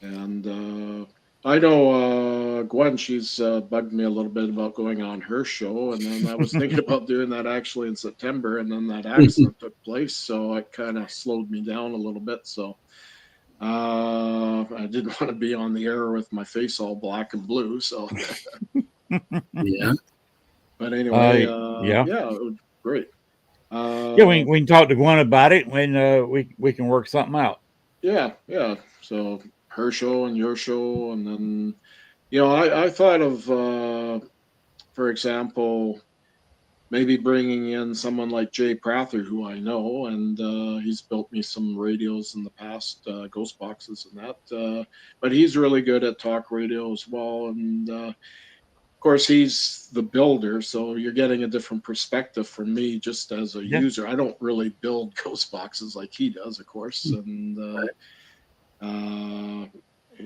And I know Gwen, she's bugged me a little bit about going on her show. And then I was thinking about doing that actually in September. And then that accident took place. So it kind of slowed me down a little bit. So I didn't want to be on the air with my face all black and blue. So, Yeah. but anyway, Yeah, yeah, it was great. yeah. Uh, We can talk to Gwen about it when we can work something out. yeah, yeah. So her show and your show. And then, I thought of, for example, maybe bringing in someone like Jay Prather, who I know, and he's built me some radios in the past, ghost boxes and that. But he's really good at talk radio as well. And of course, he's the builder, so you're getting a different perspective from me just as a Yeah. user. I don't really build ghost boxes like he does, of course. And uh,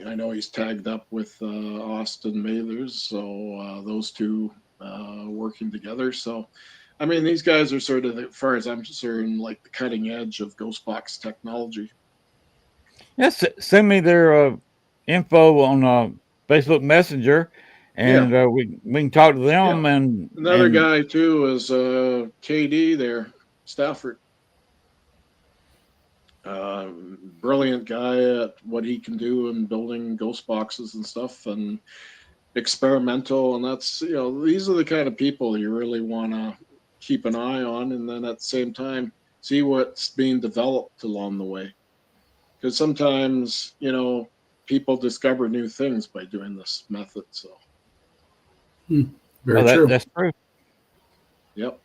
I know he's tagged up with Austin Mathers, so those two working together. So, I mean, these guys are sort of, as far as I'm concerned, like the cutting edge of ghost box technology. Yes, send me their info on Facebook Messenger, Yeah, and we can talk to yeah. them. And Another guy too is KD there, Stafford. Brilliant guy at what he can do in building ghost boxes and stuff, and experimental. And that's, these are the kind of people you really want to keep an eye on, and then at the same time see what's being developed along the way, because sometimes people discover new things by doing this method. So Very true. that's true. yep,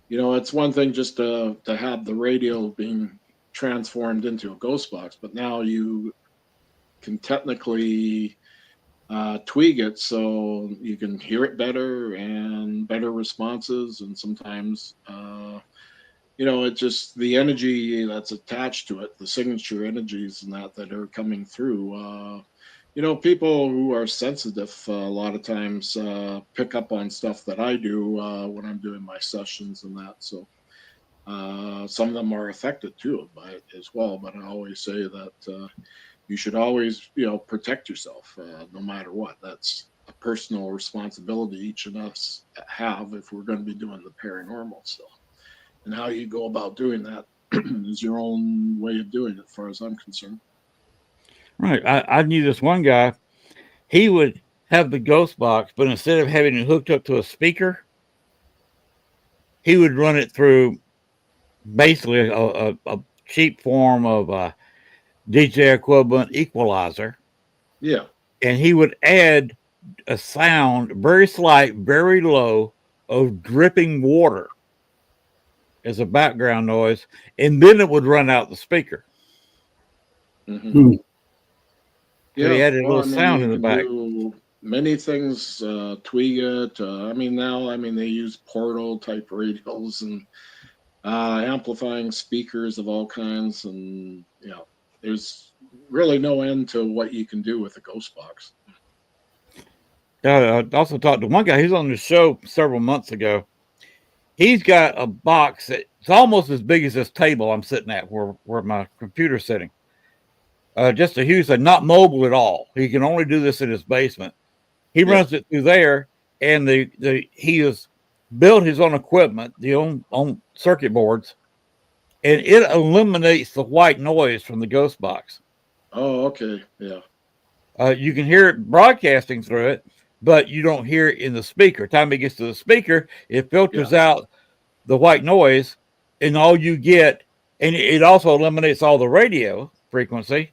it's one thing just to have the radio being transformed into a ghost box, but now you can technically tweak it so you can hear it better and better responses. And sometimes it's just the energy that's attached to it, the signature energies and that are coming through. People who are sensitive a lot of times pick up on stuff that I do when I'm doing my sessions and that. So some of them are affected too by it as well. But I always say that you should always, protect yourself no matter what. That's a personal responsibility each of us have if we're going to be doing the paranormal. So, and how you go about doing that is your own way of doing it, as far as I'm concerned. Right. I knew this one guy. He would have the ghost box, but instead of having it hooked up to a speaker, he would run it through basically a cheap form of a DJ equivalent equalizer, Yeah. and he would add a sound very slight, very low of dripping water as a background noise, and then it would run out the speaker. Hmm. Hmm. So he Yeah. added a Well, little I mean, sound you in the can back. do many things, tweak it. I mean, now, I mean, they use portal type radios and amplifying speakers of all kinds. And, there's really no end to what you can do with a ghost box. I also talked to one guy. He's on the show several months ago. He's got a box that's almost as big as this table I'm sitting at, where my computer's sitting. Just a huge thing, not mobile at all. He can only do this in his basement. He Yeah. runs it through there, and he has built his own equipment, the own circuit boards, and it eliminates the white noise from the ghost box. Oh, okay. Yeah. You can hear it broadcasting through it, but you don't hear it in the speaker. Time it gets to the speaker, it filters out the white noise, and all you get, and it also eliminates all the radio frequency,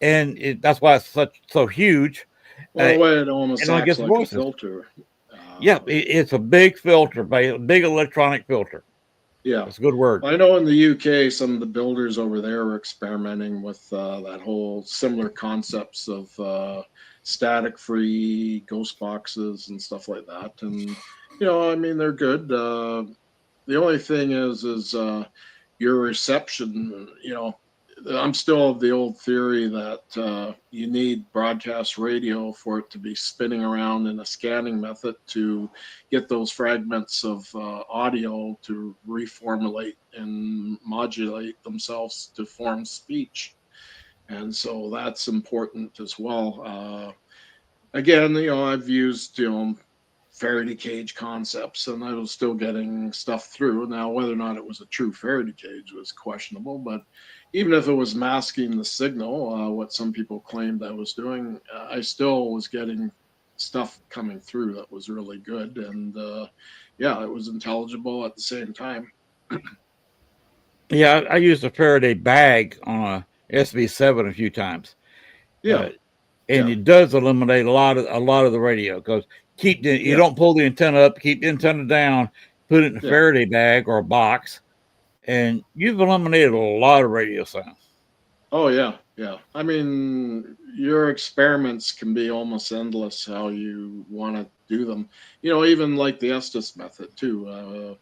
and that's why it's so huge. Well, in a way, it almost And I acts guess like a voices. filter. Yeah, it's a big filter, big electronic filter. Yeah. That's a good word. I know in the UK, some of the builders over there are experimenting with that whole similar concepts of static-free ghost boxes and stuff like that. And I mean, they're good. The only thing is your reception. I'm still of the old theory that you need broadcast radio for it to be spinning around in a scanning method to get those fragments of audio to reformulate and modulate themselves to form speech. And so that's important as well. Again, I've used, Faraday cage concepts, and I was still getting stuff through. Now, whether or not it was a true Faraday cage was questionable, but even if it was masking the signal, what some people claimed I was doing, I still was getting stuff coming through that was really good. And it was intelligible at the same time. Yeah, I used a Faraday bag on a SB7 a few times. Yeah. And Yeah. it does eliminate a lot of the radio, because you don't pull the antenna up, keep the antenna down, put it in a Faraday bag or a box, and you've eliminated a lot of radio sound. Oh yeah, yeah. I mean, your experiments can be almost endless how you want to do them. Even like the Estes method too.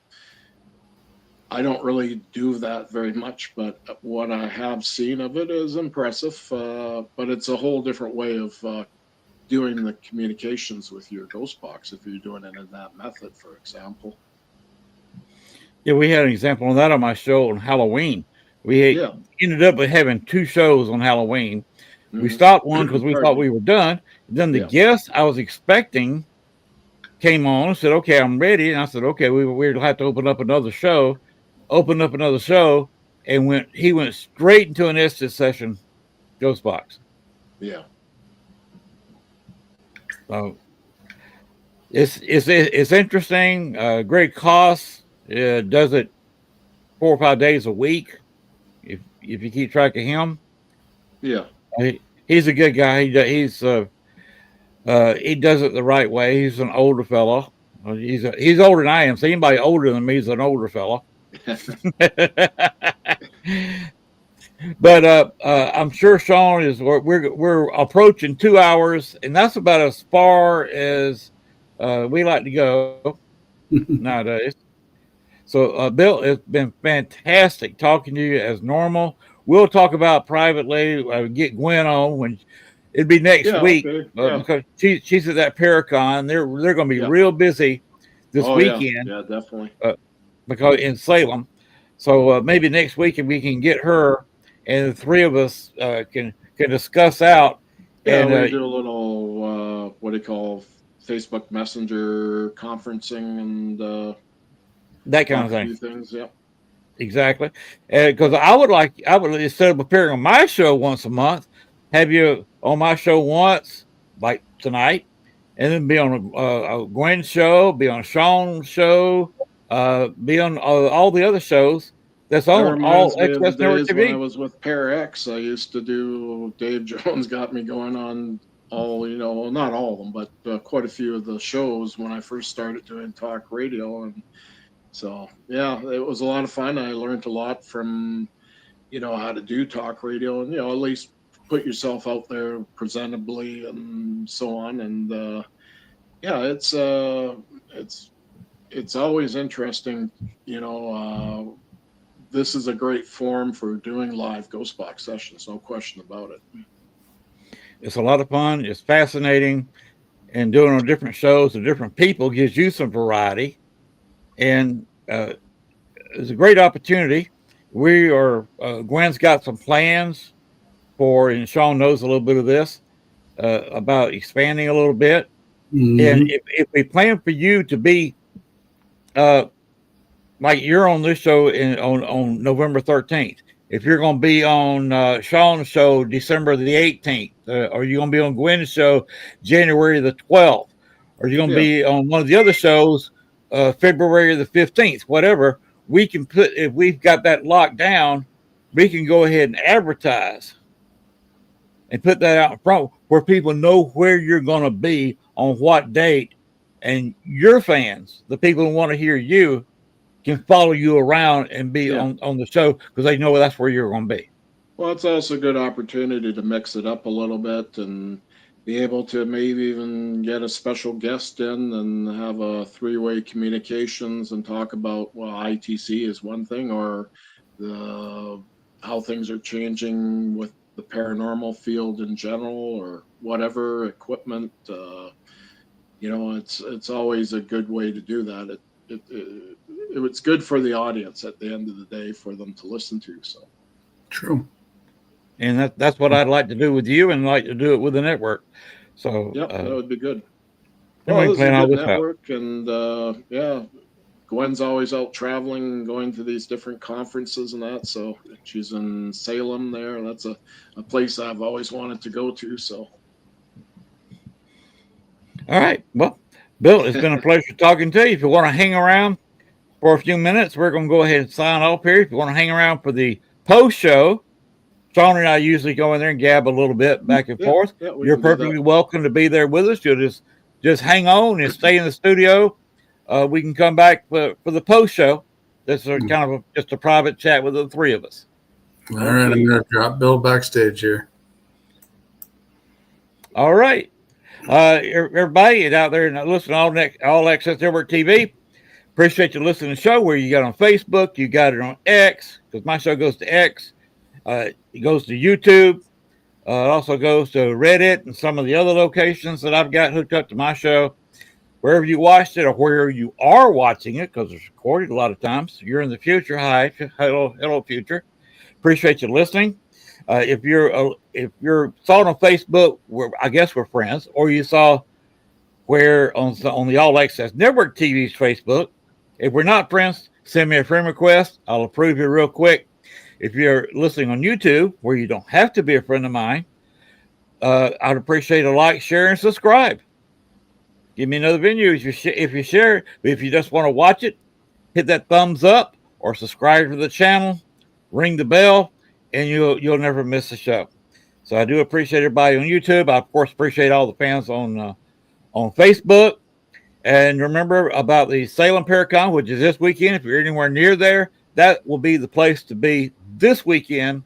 I don't really do that very much, but what I have seen of it is impressive. But it's a whole different way of doing the communications with your ghost box if you're doing it in that method, for example. Yeah, we had an example of that on my show on Halloween. We ended up with having two shows on Halloween. We stopped one because we thought we were done. Then the guest I was expecting came on and said, "Okay, I'm ready." And I said, "Okay, we'll have to open up another show." Opened up another show, and he went straight into an Estes session ghost box. Yeah. So it's interesting. Great cost. Does it 4 or 5 days a week if you keep track of him. Yeah. He's a good guy. He does it the right way. He's an older fellow. He's older than I am. So anybody older than me is an older fellow. But I'm sure Sean is. We're approaching 2 hours, and that's about as far as we like to go nowadays. So, Bill, it's been fantastic talking to you as normal. We'll talk about privately. Get Gwen on when it'd be next week, okay. because she's at that Paracon. They're going to be real busy this weekend. Yeah, definitely. Because in Salem, so maybe next week if we can get her, and the three of us can discuss out. Yeah, and we do a little what do you call Facebook Messenger conferencing and that kind of a few thing. things. Yeah. Exactly. Because I would instead of appearing on my show once a month, have you on my show once, like tonight, and then be on a Gwen show, be on Sean's show, be on all the other shows that's That on all reminds me of the Access Network days when I TV. was with Pair X. I used to do, Dave Jones got me going on all, well, not all of them, but quite a few of the shows when I first started doing talk radio. And so, yeah, it was a lot of fun. I learned a lot from, how to do talk radio and, at least put yourself out there presentably and so on. And yeah, it's always interesting, this is a great forum for doing live ghost box sessions, no question about it. It's a lot of fun. It's fascinating, and doing on different shows with different people gives you some variety, and it's a great opportunity. We are Gwen's got some plans for, and Sean knows a little bit of this about expanding a little bit. And if we plan for you to be like you're on this show on November 13th, if you're going to be on Sean's show December the 18th, or you're going to be on Gwen's show January the 12th, or you're going to be on one of the other shows February the 15th, whatever, we can put, if we've got that locked down, we can go ahead and advertise and put that out in front where people know where you're going to be on what date, and your fans, the people who want to hear you, can follow you around and be on the show because they know that's where you're going to be. Well, it's also a good opportunity to mix it up a little bit and be able to maybe even get a special guest in and have a three-way communications and talk about, well, ITC is one thing, or how things are changing with the paranormal field in general, or whatever equipment. It's always a good way to do that. It's good for the audience at the end of the day for them to listen to. So true. And that's what I'd like to do with you, and like to do it with the network. So that would be good. Well, this is a good network, and Gwen's always out traveling, going to these different conferences and that. So she's in Salem there. That's a place I've always wanted to go to. So. All right. Well, Bill, it's been a pleasure talking to you. If you want to hang around for a few minutes, we're going to go ahead and sign off here. If you want to hang around for the post show, Sean and I usually go in there and gab a little bit back and forth. You're perfectly welcome to be there with us. You'll just hang on and stay in the studio. We can come back for the post show. This is kind of just a private chat with the three of us. All right, I'm going to drop Bill backstage here. All right. Everybody out there and listen to All Access Network TV. Appreciate you listening to the show. Where you got on Facebook, you got it on X, because my show goes to X. It goes to YouTube. It also goes to Reddit and some of the other locations that I've got hooked up to my show. Wherever you watched it or where you are watching it, because it's recorded a lot of times. You're in the future. Hi, hello, future. Appreciate you listening. If you're saw it on Facebook, I guess we're friends, or you saw where on the All Access Network TV's Facebook. If we're not friends, send me a friend request. I'll approve you real quick. If you're listening on YouTube, where you don't have to be a friend of mine, I'd appreciate a like, share, and subscribe. Give me another venue if you share it. But if you just want to watch it, hit that thumbs up or subscribe to the channel, ring the bell, and you'll never miss a show. So I do appreciate everybody on YouTube. I, of course, appreciate all the fans on Facebook. And remember about the Salem Paracon, which is this weekend. If you're anywhere near there, that will be the place to be this weekend.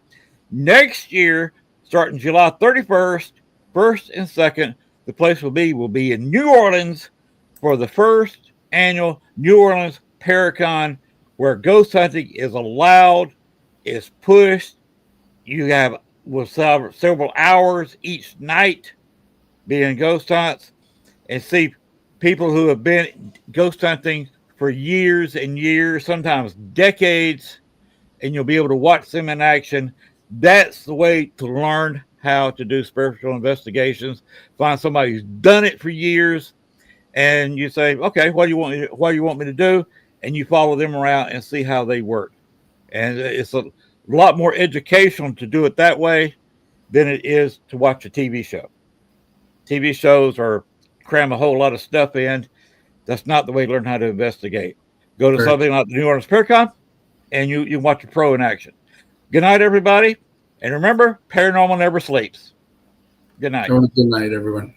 Next year, starting July 31st, 1st and 2nd, the place will be in New Orleans for the first annual New Orleans Paracon, where ghost hunting is allowed, is pushed. You have several hours each night being ghost hunts, and see people who have been ghost hunting for years and years, sometimes decades, and you'll be able to watch them in action. That's the way to learn how to do spiritual investigations. Find somebody who's done it for years, and you say, okay, what do you want me to do? And you follow them around and see how they work. And it's a lot more educational to do it that way than it is to watch a TV show. TV shows are cram a whole lot of stuff in. That's not the way to learn how to investigate. Go to something like the New Orleans Paracon, and you watch a pro in action. Good night, everybody. And remember, paranormal never sleeps. Good night. Good night, everyone.